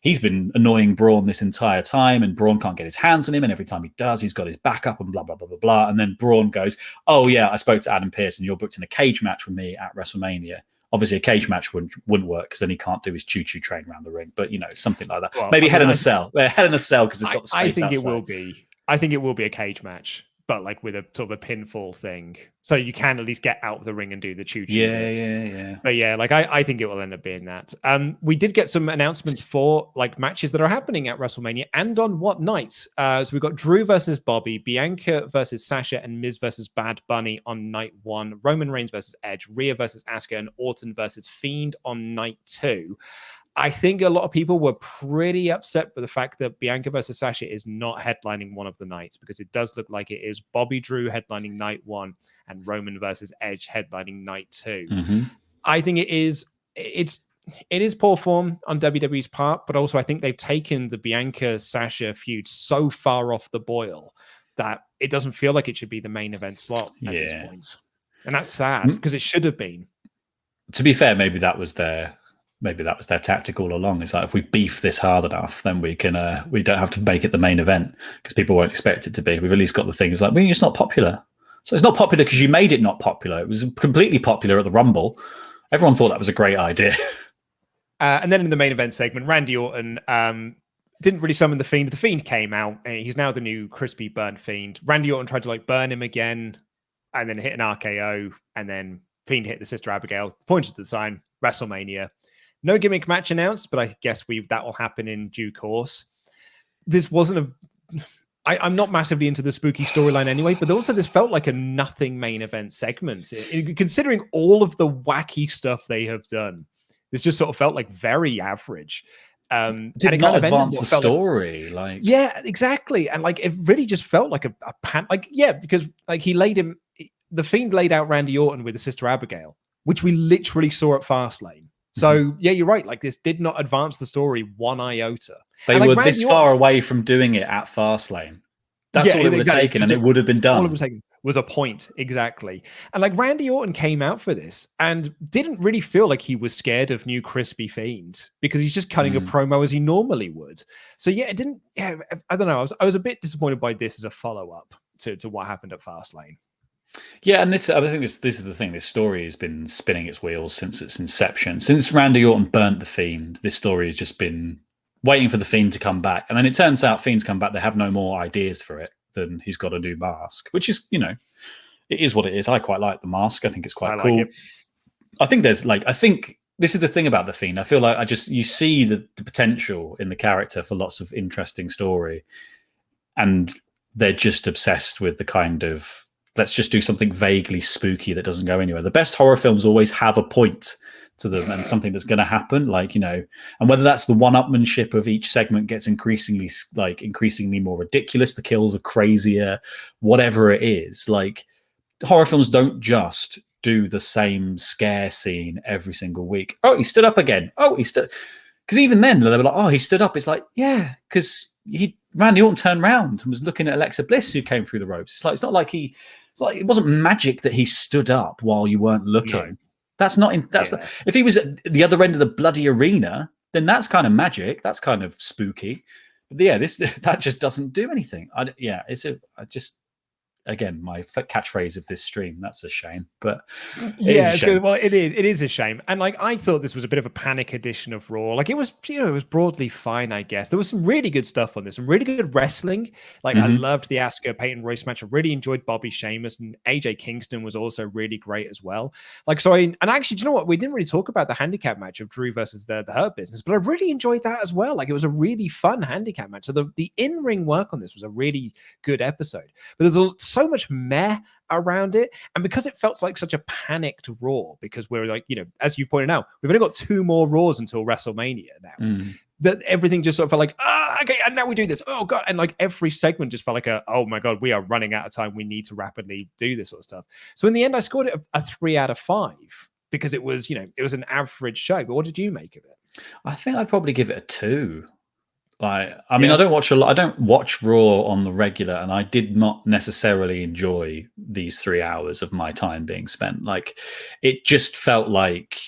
he's been annoying Braun this entire time, and Braun can't get his hands on him, and every time he does, he's got his back up and blah, blah, blah, blah, blah. And then Braun goes, oh, yeah, I spoke to Adam Pearce, and you're booked in a cage match with me at WrestleMania. Obviously, a cage match wouldn't work, because then he can't do his choo-choo train around the ring. But, you know, something like that. Well, maybe Hell in a Cell. Hell in a Cell, because it's got the space I think outside. I think it will be a cage match, but, like, with a sort of a pinfall thing. So you can at least get out of the ring and do the choo-choo. Yeah. But yeah, like, I think it will end up being that. We did get some announcements for, like, matches that are happening at WrestleMania and on what nights. So we've got Drew versus Bobby, Bianca versus Sasha, and Miz versus Bad Bunny on night 1, Roman Reigns versus Edge, Rhea versus Asuka, and Orton versus Fiend on night 2. I think a lot of people were pretty upset with the fact that Bianca versus Sasha is not headlining one of the nights, because it does look like it is Bobby Drew headlining night 1 and Roman versus Edge headlining night 2. Mm-hmm. I think it is poor form on WWE's part, but also I think they've taken the Bianca Sasha feud so far off the boil that it doesn't feel like it should be the main event slot at this point. And that's sad, because it should have been. To be fair, maybe that was their tactic all along. It's like, if we beef this hard enough, then we don't have to make it the main event, because people won't expect it to be. We've at least got the things like, it's not popular. So it's not popular because you made it not popular. It was completely popular at the Rumble. Everyone thought that was a great idea. And then in the main event segment, Randy Orton didn't really summon the Fiend. The Fiend came out, and he's now the new crispy burnt Fiend. Randy Orton tried to, like, burn him again, and then hit an RKO, and then Fiend hit the Sister Abigail, pointed to the sign, WrestleMania. No gimmick match announced, but I guess that will happen in due course. This wasn't I'm not massively into the spooky storyline anyway, but also this felt like a nothing main event segment. Considering all of the wacky stuff they have done, this just sort of felt like very average. Did it not advance the story? Like, yeah, exactly. And, like, it really just felt like a pan. Like, yeah, because, like, the Fiend laid out Randy Orton with the Sister Abigail, which we literally saw at Fastlane. So, yeah, you're right. Like, this did not advance the story one iota. They were this far away from doing it at Fastlane. That's all it would have taken, and it would have been done. All it was taken was a point, exactly. And, like, Randy Orton came out for this and didn't really feel like he was scared of new crispy Fiend, because he's just cutting a promo as he normally would. So, yeah, it didn't. Yeah, I don't know. I was a bit disappointed by this as a follow-up to what happened at Fastlane. Yeah, and I think this is the thing. This story has been spinning its wheels since its inception. Since Randy Orton burnt the Fiend, this story has just been waiting for the Fiend to come back. And then it turns out Fiend's come back. They have no more ideas for it than he's got a new mask, which is, you know, it is what it is. I quite like the mask. I think it's quite cool. I think this is the thing about the Fiend. I feel like you see the potential in the character for lots of interesting story, and they're just obsessed with the kind of, let's just do something vaguely spooky that doesn't go anywhere. The best horror films always have a point to them and something that's going to happen, like, you know, and whether that's the one-upmanship of each segment gets increasingly more ridiculous, the kills are crazier, whatever it is. Like, horror films don't just do the same scare scene every single week. Oh, he stood up again. Oh, he stood. Because even then, they were like, oh, he stood up. It's like, yeah, because Randy Orton turned around and was looking at Alexa Bliss, who came through the ropes. It's like it wasn't magic that he stood up while you weren't looking. No. If he was at the other end of the bloody arena, then that's kind of magic. That's kind of spooky. But yeah, that just doesn't do anything. Again, my catchphrase of this stream, that's a shame. But yeah, it's good. Well, it is a shame. And like, I thought this was a bit of a panic edition of Raw. Like, it was, it was broadly fine, I guess. There was some really good stuff on this, some really good wrestling. Like, I loved the Asuka Peyton Royce match. I really enjoyed Bobby Sheamus, and AJ Kingston was also really great as well. Like, so and actually, do you know what? We didn't really talk about the handicap match of Drew versus the Hurt Business, but I really enjoyed that as well. Like, it was a really fun handicap match. So the in-ring work on this was a really good episode. But there's so much meh around it, and because it felt like such a panicked Raw, because we're like, as you pointed out, we've only got 2 more Raws until WrestleMania now, that everything just sort of felt like, okay, and now we do this, oh god, and like every segment just felt like oh my god, we are running out of time, we need to rapidly do this sort of stuff. So in the end, I scored it a 3 out of 5 because it was, it was an average show. But what did you make of it? I think I'd probably give it a 2. Like, I mean, I don't watch Raw on the regular, and I did not necessarily enjoy these 3 hours of my time being spent. Like, it just felt like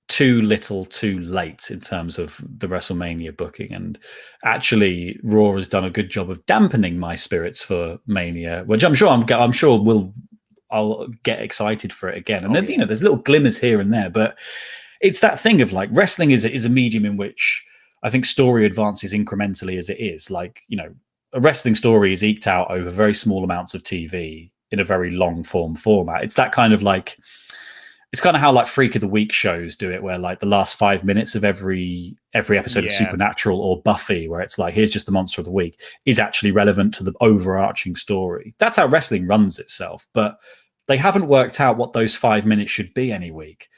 too little, too late in terms of the WrestleMania booking. And actually, Raw has done a good job of dampening my spirits for Mania, which I'm sure I'll get excited for it again. And then there's little glimmers here and there, but it's that thing of like, wrestling is a medium in which I think story advances incrementally as it is. Like, a wrestling story is eked out over very small amounts of TV in a very long form format. It's that kind of like, it's kind of how like Freak of the Week shows do it, where like the last 5 minutes of every episode of Supernatural or Buffy, where it's like, here's just the monster of the week, is actually relevant to the overarching story. That's how wrestling runs itself. But they haven't worked out what those 5 minutes should be any week.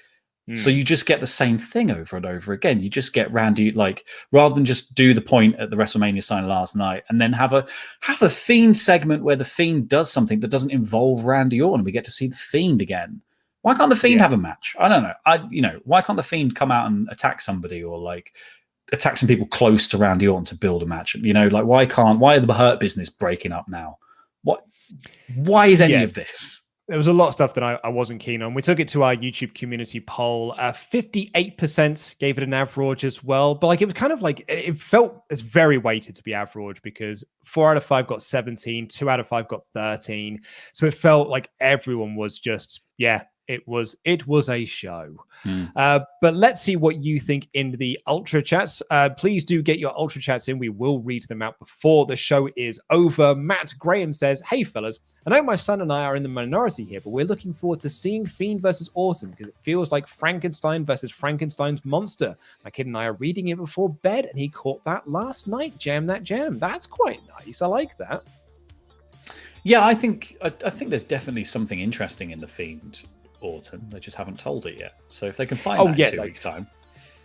So you just get the same thing over and over again. You just get Randy, like, rather than just do the point at the WrestleMania sign last night and then have a Fiend segment where the Fiend does something that doesn't involve Randy Orton. We get to see the Fiend again. Why can't the Fiend have a match? I don't know. Why can't the Fiend come out and attack somebody, or like attack some people close to Randy Orton to build a match? Like, why are the Hurt Business breaking up now? Why is any of this? There was a lot of stuff that I wasn't keen on. We took it to our YouTube community poll. 58% gave it an average as well. But like, it was kind of like, it felt it's very weighted to be average, because 4 out of 5 got 17, 2 out of 5 got 13. So it felt like everyone was just, it was a show. But let's see what you think in the Ultra Chats. Please do get your Ultra Chats in. We will read them out before the show is over. Matt Graham says, hey, fellas, I know my son and I are in the minority here, but we're looking forward to seeing Fiend versus Orton, because it feels like Frankenstein versus Frankenstein's monster. My kid and I are reading it before bed, and he caught that last night. Jam that jam. That's quite nice. I like that. Yeah, I think there's definitely something interesting in the Fiend Orton. They just haven't told it yet. So if they can find that in 2 weeks' time.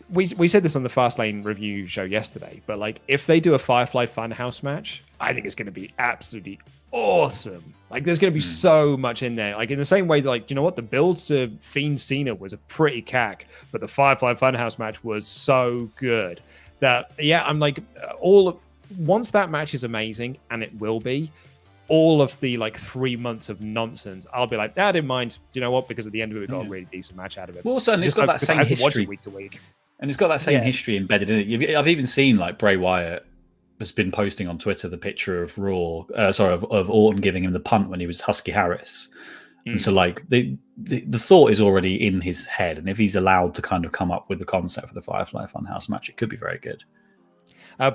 We said this on the Fastlane review show yesterday, but like, if they do a Firefly Funhouse match, I think it's going to be absolutely awesome. Like, there's going to be so much in there. Like, in the same way that, like, you know what, the build to Fiend Cena was a pretty cack, but the Firefly Funhouse match was so good that, I'm like, once that match is amazing, and it will be, all of the like 3 months of nonsense, I'll be like, I didn't mind. Do you know what? Because at the end of it, we got a really decent match out of it. Well, also, and it's got that same history week to week. And it's got that same history embedded in it. I've even seen like Bray Wyatt has been posting on Twitter the picture of of Orton giving him the punt when he was Husky Harris. And so like the thought is already in his head. And if he's allowed to kind of come up with the concept for the Firefly Funhouse match, it could be very good.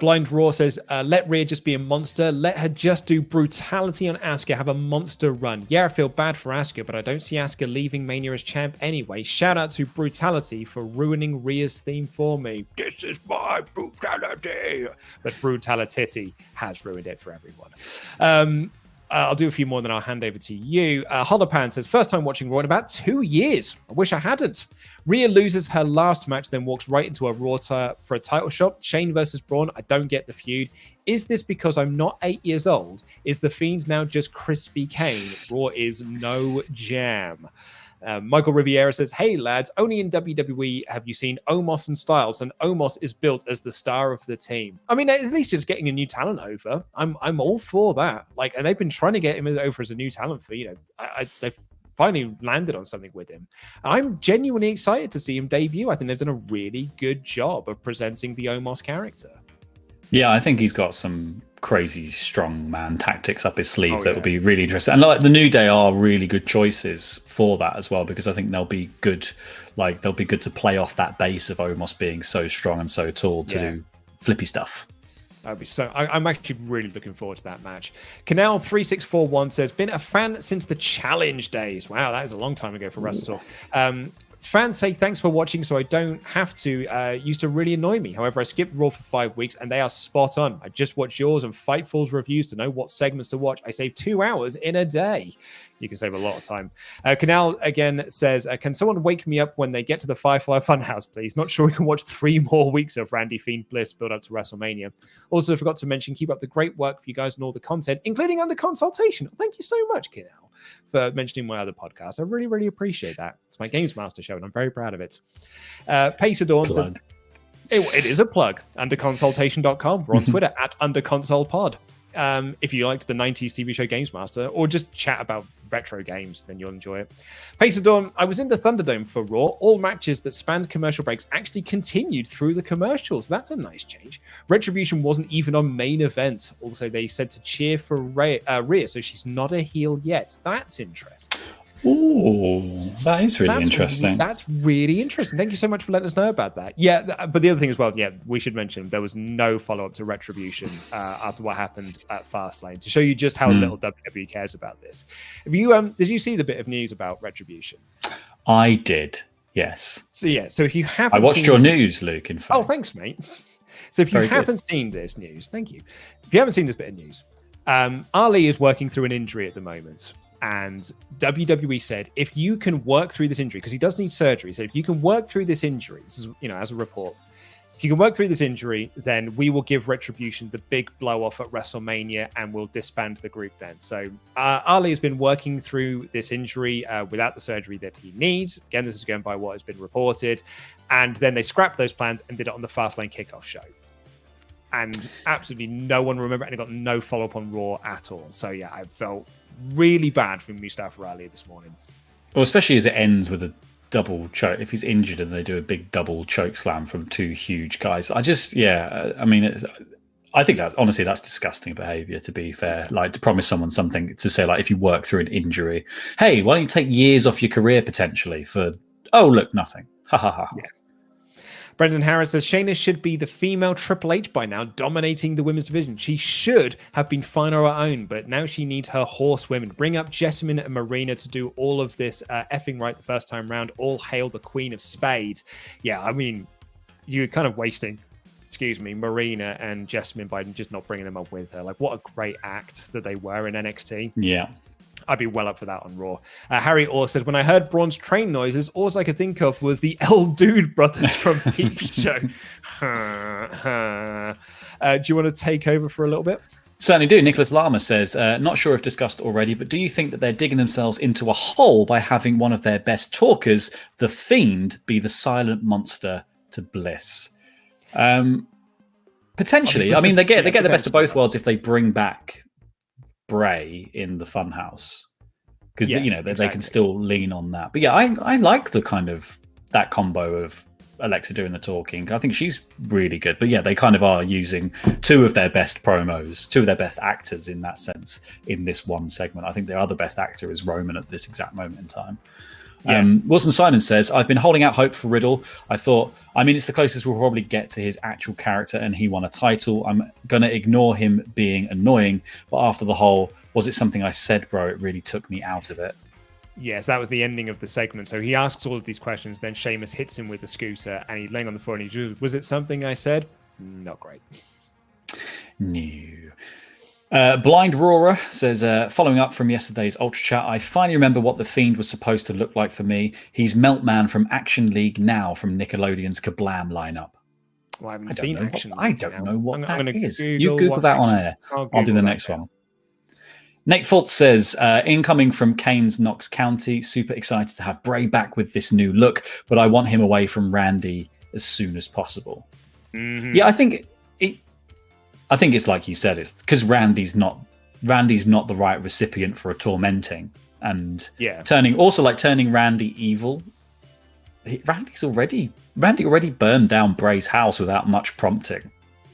Blind Raw says, let Rhea just be a monster. Let her just do brutality on Asuka. Have a monster run. Yeah, I feel bad for Asuka, but I don't see Asuka leaving Mania as champ anyway. Shout out to Brutality for ruining Rhea's theme for me. This is my brutality. But Brutality has ruined it for everyone. I'll do a few more, then I'll hand over to you. Holopan says, first time watching Raw in about 2 years. I wish I hadn't. Rhea loses her last match, then walks right into a Raw for a title shot. Shane versus Braun. I don't get the feud. Is this because I'm not 8 years old? Is the Fiend now just Crispy Kane? Raw is no jam. Michael Riviera says, hey lads, only in WWE have you seen Omos and Styles, and Omos is built as the star of the team. I mean, at least just getting a new talent over. I'm all for that. Like, and they've been trying to get him over as a new talent for, they've finally landed on something with him. I'm genuinely excited to see him debut. I think they've done a really good job of presenting the Omos character. Yeah, I think he's got some crazy strong man tactics up his sleeve that will be really interesting. And like the New Day are really good choices for that as well, because I think they'll be good. Like they'll be good to play off that base of Omos being so strong and so tall to do flippy stuff. That'd be so. I'm actually really looking forward to that match. Canal3641 says, been a fan since the challenge days. Wow, that is a long time ago for WrestleTalk. Fans say thanks for watching so I don't have to. Used to really annoy me. However, I skipped Raw for 5 weeks and they are spot on. I just watched yours and Fightful's reviews to know what segments to watch. I saved 2 hours in a day. You can save a lot of time. Canal again says, can someone wake me up when they get to the Firefly Funhouse, please? Not sure we can watch 3 more weeks of Randy Fiend Bliss build up to WrestleMania. Also, forgot to mention, keep up the great work for you guys and all the content, including under consultation. Thank you so much, Canal, for mentioning my other podcast. I really, really appreciate that. It's my Games Master show, and I'm very proud of it. Pacerdorn says, it is a plug. Underconsultation.com. We're on Twitter at UnderConsolePod. If you liked the 90s TV show Games Master, or just chat about retro games, then you'll enjoy it. Pacerdorn, I was in the Thunderdome for Raw. All matches that spanned commercial breaks actually continued through the commercials. That's a nice change. Retribution wasn't even on main event. Also, they said to cheer for Rhea, so she's not a heel yet. That's interesting. Ooh, that is really interesting. That's really interesting. Thank you so much for letting us know about that. Yeah, but the other thing as well, we should mention there was no follow-up to Retribution after what happened at Fastlane, to show you just how little WWE cares about this. Have you did you see the bit of news about Retribution? I did, yes. So if you haven't, I watched your news, Luke. In fact, thanks, mate. So if you haven't seen this news, thank you. If you haven't seen this bit of news, Ali is working through an injury at the moment. And WWE said, if you can work through this injury, because he does need surgery, so if you can work through this injury, this is, as a report, if you can work through this injury, then we will give Retribution the big blow off at WrestleMania and we'll disband the group then. So Ali has been working through this injury without the surgery that he needs. Again, this is going by what has been reported. And then they scrapped those plans and did it on the Fastlane kickoff show. And absolutely no one remembered, and it got no follow-up on Raw at all. So yeah, I felt really bad for Mustafa Ali this morning. Well, especially as it ends with a double choke. If he's injured and they do a big double choke slam from 2 huge guys, I think that honestly, that's disgusting behavior, to be fair. Like, to promise someone something, to say, like, if you work through an injury, hey, why don't you take years off your career potentially for, nothing. Ha ha ha. Yeah. Brendan Harris says, Shayna should be the female Triple H by now, dominating the women's division. She should have been fine on her own, but now she needs her horsewomen. Bring up Jessamine and Marina to do all of this effing right the first time round. All hail the Queen of Spades. Yeah, I mean, you're kind of wasting, Marina and Jessamine by just not bringing them up with her. Like, what a great act that they were in NXT. Yeah. I'd be well up for that on Raw. Harry Orr said, when I heard Braun's train noises, all I could think of was the L Dude brothers from Peep Show. Do you want to take over for a little bit? Certainly do. Nicholas Lama says, not sure if discussed already, but do you think that they're digging themselves into a hole by having one of their best talkers, the Fiend, be the silent monster to Bliss? Potentially. I mean, they get the best of both worlds if they bring back Bray in the Funhouse, because they can still lean on that. But yeah, I like the kind of that combo of Alexa doing the talking. I think she's really good. But yeah, they kind of are using 2 of their best promos, 2 of their best actors in that sense in this one segment. I think their other best actor is Roman at this exact moment in time. Yeah. Wilson Simon says, I've been holding out hope for Riddle. It's the closest we'll probably get to his actual character, and he won a title. I'm going to ignore him being annoying, but after the whole, was it something I said, bro? It really took me out of it. Yes, that was the ending of the segment. So he asks all of these questions, then Sheamus hits him with the scooter, and he's laying on the floor, and he goes, was it something I said? Not great. No. Blind Roarer says, following up from yesterday's Ultra Chat, I finally remember what the Fiend was supposed to look like for me. He's Meltman from Action League Now from Nickelodeon's Kablam lineup. Well, I haven't seen Action League. I don't know what that is. Google you Google that on air. I'll do the next one. Nate Fultz says, incoming from Keynes, Knox County. Super excited to have Bray back with this new look, but I want him away from Randy as soon as possible. Mm-hmm. Yeah, I think it's like you said. It's because Randy's not the right recipient for a tormenting. and Yeah. turning Randy evil. Randy already burned down Bray's house without much prompting.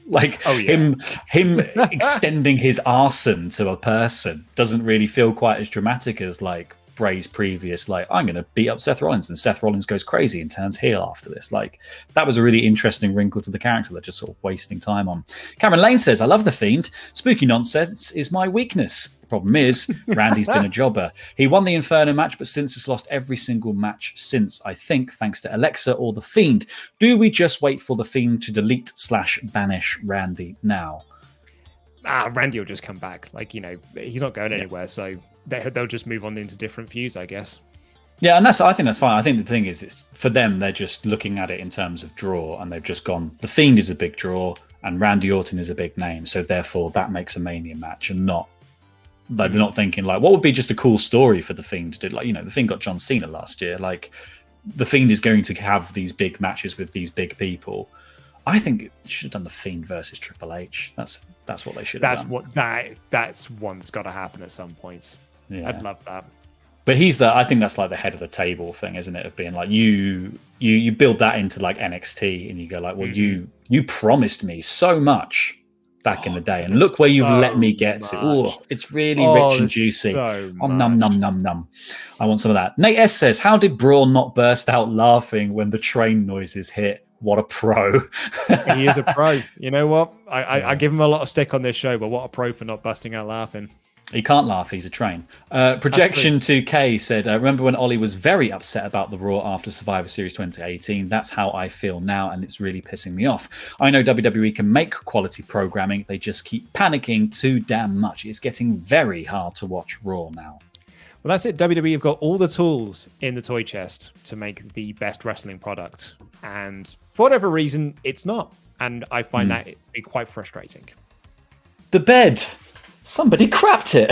Like him extending his arson to a person doesn't really feel quite as dramatic as like Bray's previous, like, I'm going to beat up Seth Rollins, and Seth Rollins goes crazy and turns heel after this. Like, that was a really interesting wrinkle to the character they're just sort of wasting time on. Cameron Lane says, I love The Fiend. Spooky nonsense is my weakness. The problem is, Randy's been a jobber. He won the Inferno match, but since has lost every single match since, I think, thanks to Alexa or The Fiend. Do we just wait for The Fiend to delete/banish Randy now? Randy will just come back. Like, he's not going anywhere, so they'll just move on into different views, I guess. Yeah, and I think that's fine. I think the thing is, it's for them, they're just looking at it in terms of draw, and they've just gone, The Fiend is a big draw, and Randy Orton is a big name, so therefore that makes a Mania match, and not, like, they're not thinking, like, what would be just a cool story for The Fiend to do? Like, The Fiend got John Cena last year. Like, The Fiend is going to have these big matches with these big people. I think you should have done The Fiend versus Triple H. That's what they should have done. That's one that's got to happen at some point. Yeah. I'd love that. But I think that's like the head of the table thing, isn't it? Of being like, you build that into like NXT, and you go like, well, you promised me so much back in the day, and look where you've let me get to. Oh, it's really rich and juicy. Num num num num. I want some of that. Nate S says, how did Braun not burst out laughing when the train noises hit? What a pro. He is a pro. You know what? I give him a lot of stick on this show, but what a pro for not busting out laughing. He can't laugh. He's a train. Projection 2K said, remember when Ollie was very upset about the Raw after Survivor Series 2018? That's how I feel now, and it's really pissing me off. I know WWE can make quality programming. They just keep panicking too damn much. It's getting very hard to watch Raw now. Well, that's it. WWE have got all the tools in the toy chest to make the best wrestling product. And for whatever reason, it's not. And I find that to be quite frustrating. The bed. Somebody crapped it.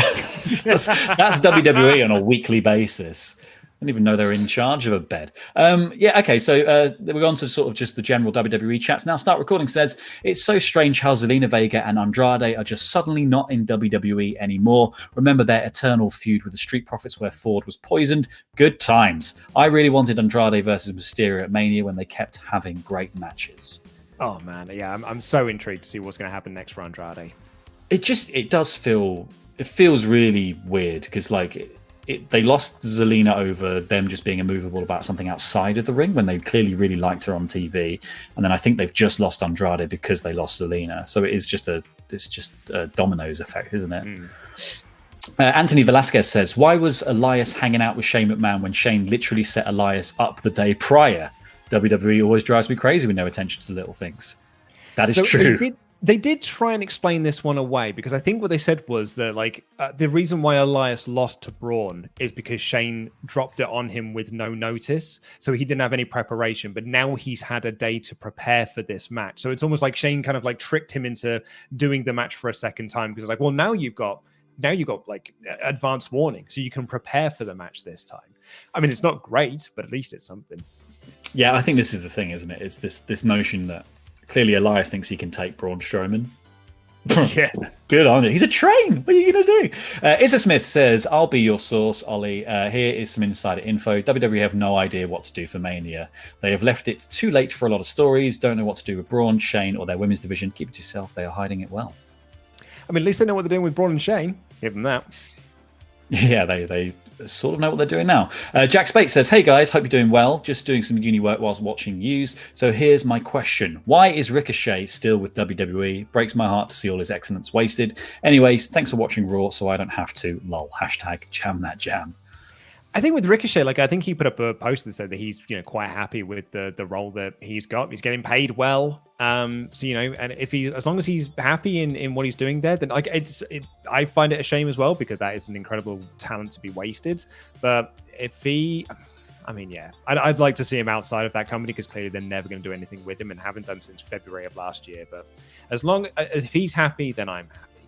that's WWE on a weekly basis. I don't even know they're in charge of a bed. Okay, so we're on to sort of just the general WWE chats now. Start Recording says, it's so strange how Zelina Vega and Andrade are just suddenly not in WWE anymore. Remember their eternal feud with the Street Profits where Ford was poisoned? Good times. I really wanted Andrade versus Mysterio at Mania when they kept having great matches. Oh, man. Yeah, I'm so intrigued to see what's going to happen next for Andrade. It feels really weird because, like, they lost Zelina over them just being immovable about something outside of the ring when they clearly really liked her on TV, and then I think they've just lost Andrade because they lost Zelina. So it's just a dominoes effect, isn't it? Anthony Velasquez says, why was Elias hanging out with Shane McMahon when Shane literally set Elias up the day prior? WWE always drives me crazy with no attention to little things. That is true. They did try and explain this one away, because I think what they said was that, like, the reason why Elias lost to Braun is because Shane dropped it on him with no notice. So he didn't have any preparation, but now he's had a day to prepare for this match. So it's almost like Shane kind of like tricked him into doing the match for a second time, because like, well, now you've got like advance warning, so you can prepare for the match this time. I mean, it's not great, but at least it's something. Yeah, I think this is the thing, isn't it? It's this notion that clearly Elias thinks he can take Braun Strowman. Yeah, good on it. He's a train. What are you going to do? Issa Smith says, I'll be your source, Ollie. Here is some insider info. WWE have no idea what to do for Mania. They have left it too late for a lot of stories. Don't know what to do with Braun, Shane, or their women's division. Keep it to yourself. They are hiding it well. I mean, at least they know what they're doing with Braun and Shane. Give them that. Yeah, they sort of know what they're doing now. Jack Spate says, hey guys, hope you're doing well. Just doing some uni work whilst watching yous. So here's my question. Why is Ricochet still with WWE? Breaks my heart to see all his excellence wasted. Anyways, thanks for watching Raw so I don't have to. Lol. # jam that jam. I think with Ricochet, like, I think he put up a post that said that he's, quite happy with the role that he's got. He's getting paid well. So, and as long as he's happy in what he's doing there, then like I find it a shame as well, because that is an incredible talent to be wasted. But I'd like to see him outside of that company, because clearly they're never going to do anything with him and haven't done since February of last year. But as long as he's happy, then I'm happy.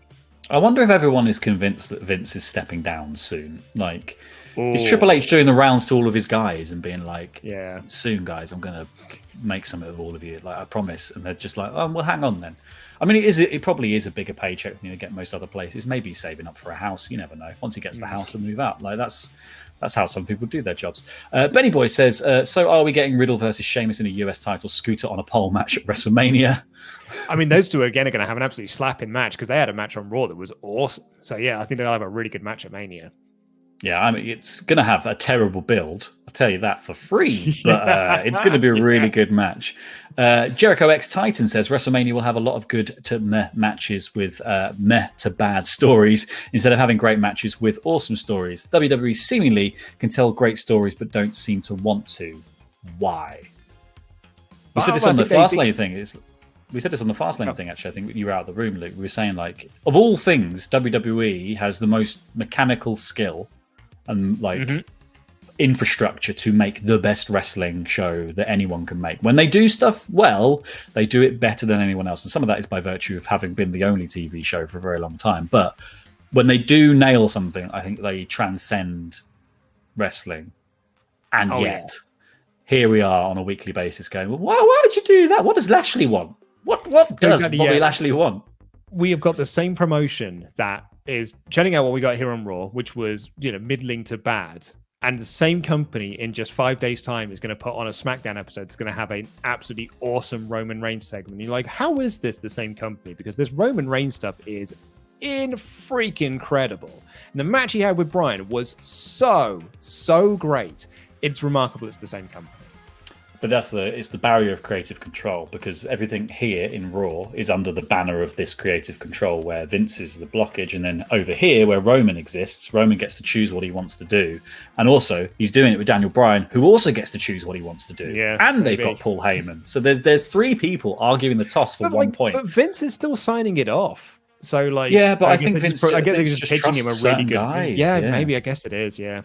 I wonder if everyone is convinced that Vince is stepping down soon. Like, is Triple H doing the rounds to all of his guys and being like, yeah, soon guys, I'm going to make something of all of you, like, I promise. And they're just like, oh, well, hang on then. I mean, it probably is a bigger paycheck than you get most other places. Maybe he's saving up for a house. You never know. Once he gets the house and move out, like that's how some people do their jobs. Benny Boy says, so are we getting Riddle versus Sheamus in a US title scooter on a pole match at WrestleMania? I mean, those two again are going to have an absolutely slapping match because they had a match on Raw that was awesome. So yeah, I think they'll have a really good match at Mania. Yeah, I mean, it's going to have a terrible build. I'll tell you that for free. But it's going to be a really good match. Jericho X Titan says WrestleMania will have a lot of good to meh matches with meh to bad stories instead of having great matches with awesome stories. WWE seemingly can tell great stories but don't seem to want to. Why? We said this on the Fastlane thing. We said this on the Fastlane thing, actually. I think you were out of the room, Luke. We were saying, like, of all things, WWE has the most mechanical skill and infrastructure to make the best wrestling show that anyone can make. When they do stuff well, they do it better than anyone else. And some of that is by virtue of having been the only TV show for a very long time. But when they do nail something, I think they transcend wrestling. And here we are on a weekly basis going, well, why would you do that? What does Lashley want? What does Bobby Lashley want? We have got the same promotion that is churning out what we got here on Raw, which was, middling to bad. And the same company in just 5 days' time is going to put on a SmackDown episode that's going to have an absolutely awesome Roman Reigns segment. You're like, how is this the same company? Because this Roman Reigns stuff is freaking incredible. And the match he had with Braun was so great. It's remarkable it's the same company. But it's the barrier of creative control, because everything here in Raw is under the banner of this creative control where Vince is the blockage, and then over here where Roman exists, Roman gets to choose what he wants to do. And also he's doing it with Daniel Bryan, who also gets to choose what he wants to do. Yeah, and they've got Paul Heyman. So there's three people arguing the toss for 1 point. But Vince is still signing it off. So but I think Vince I guess they're just pitching him a really good guys. Yeah, maybe I guess it is, yeah.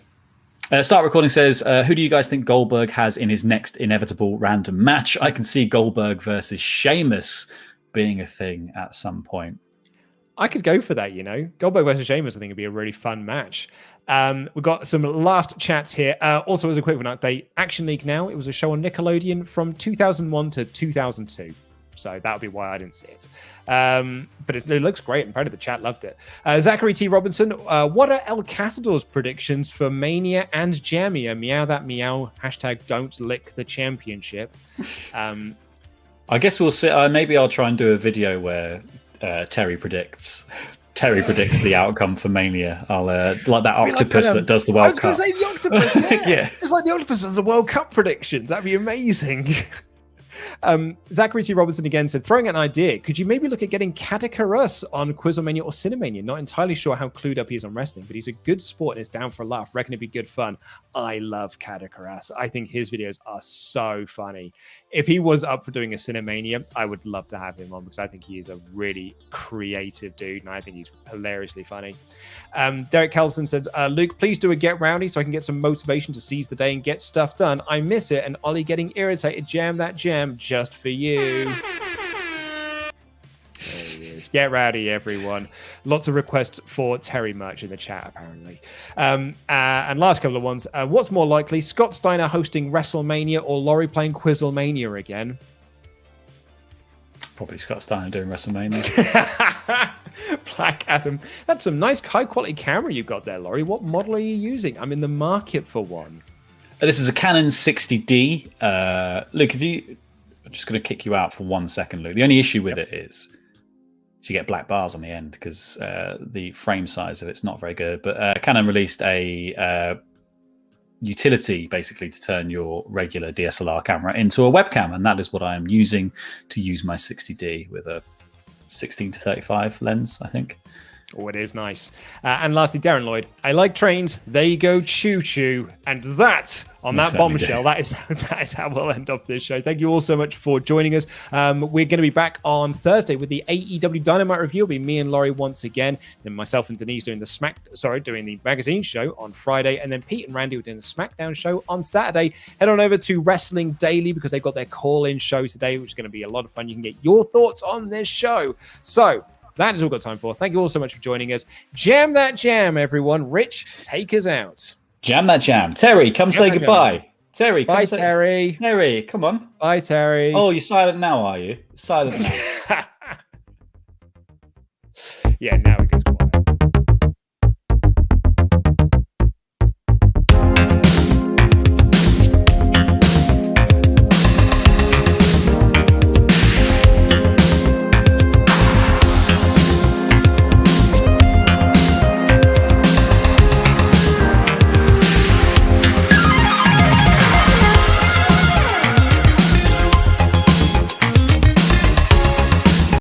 Start Recording says, who do you guys think Goldberg has in his next inevitable random match? I can see Goldberg versus Sheamus being a thing at some point. I could go for that, Goldberg versus Sheamus, I think, would be a really fun match. We've got some last chats here. Also, as a quick one update, Action League Now, it was a show on Nickelodeon from 2001 to 2002. So that would be why I didn't see it. But it looks great. I'm proud of the chat. Loved it. Zachary T. Robinson, what are El Catador's predictions for Mania and Jamia? Meow that meow. # don't lick the championship. I guess we'll see. Maybe I'll try and do a video where Terry predicts the outcome for Mania. I'll like that octopus that does the World Cup. I was going to say the octopus. Yeah. It's like the octopus does the World Cup predictions. That'd be amazing. Zachary T. Robinson again said, throwing an idea, could you maybe look at getting Katakarus on Quizlemania or Cinemania? Not entirely sure how clued up he is on wrestling, but he's a good sport and is down for a laugh. Reckon it'd be good fun. I love Katakarus. I think his videos are so funny. If he was up for doing a Cinemania, I would love to have him on, because I think he is a really creative dude and I think he's hilariously funny. Derek Kelson said, Luke, please do a Get Rowdy so I can get some motivation to seize the day and get stuff done. I miss it. And Ollie getting irritated. Jam that jam just for you. There he is. Get rowdy, everyone. Lots of requests for Terry merch in the chat, apparently. And last couple of ones. What's more likely, Scott Steiner hosting WrestleMania or Laurie playing Quizlemania again? Probably Scott Steiner doing WrestleMania. Black Adam. That's some nice high-quality camera you've got there, Laurie. What model are you using? I'm in the market for one. This is a Canon 60D. Luke, I'm just going to kick you out for 1 second, Luke. The only issue with it is you get black bars on the end because the frame size of it's not very good. But Canon released a utility basically to turn your regular DSLR camera into a webcam, and that is what I am using to use my 60D with a 16 to 35 lens, I think. Oh, it is nice. And lastly, Darren Lloyd, I like trains. They go choo-choo. And that, on that bombshell, that is how we'll end up this show. Thank you all so much for joining us. We're going to be back on Thursday with the AEW Dynamite review. It'll be me and Laurie once again. Then myself and Denise doing the magazine show on Friday. And then Pete and Randy are doing the SmackDown show on Saturday. Head on over to Wrestling Daily because they've got their call-in show today, which is going to be a lot of fun. You can get your thoughts on this show. So that is all got time for. Thank you all so much for joining us. Jam that jam, everyone. Rich, take us out. Jam that jam. Terry, come say goodbye. Jam. Terry, come say... Terry. Terry, come on. Bye, Terry. Oh, you're silent now, are you? Silent now. Yeah, now it goes.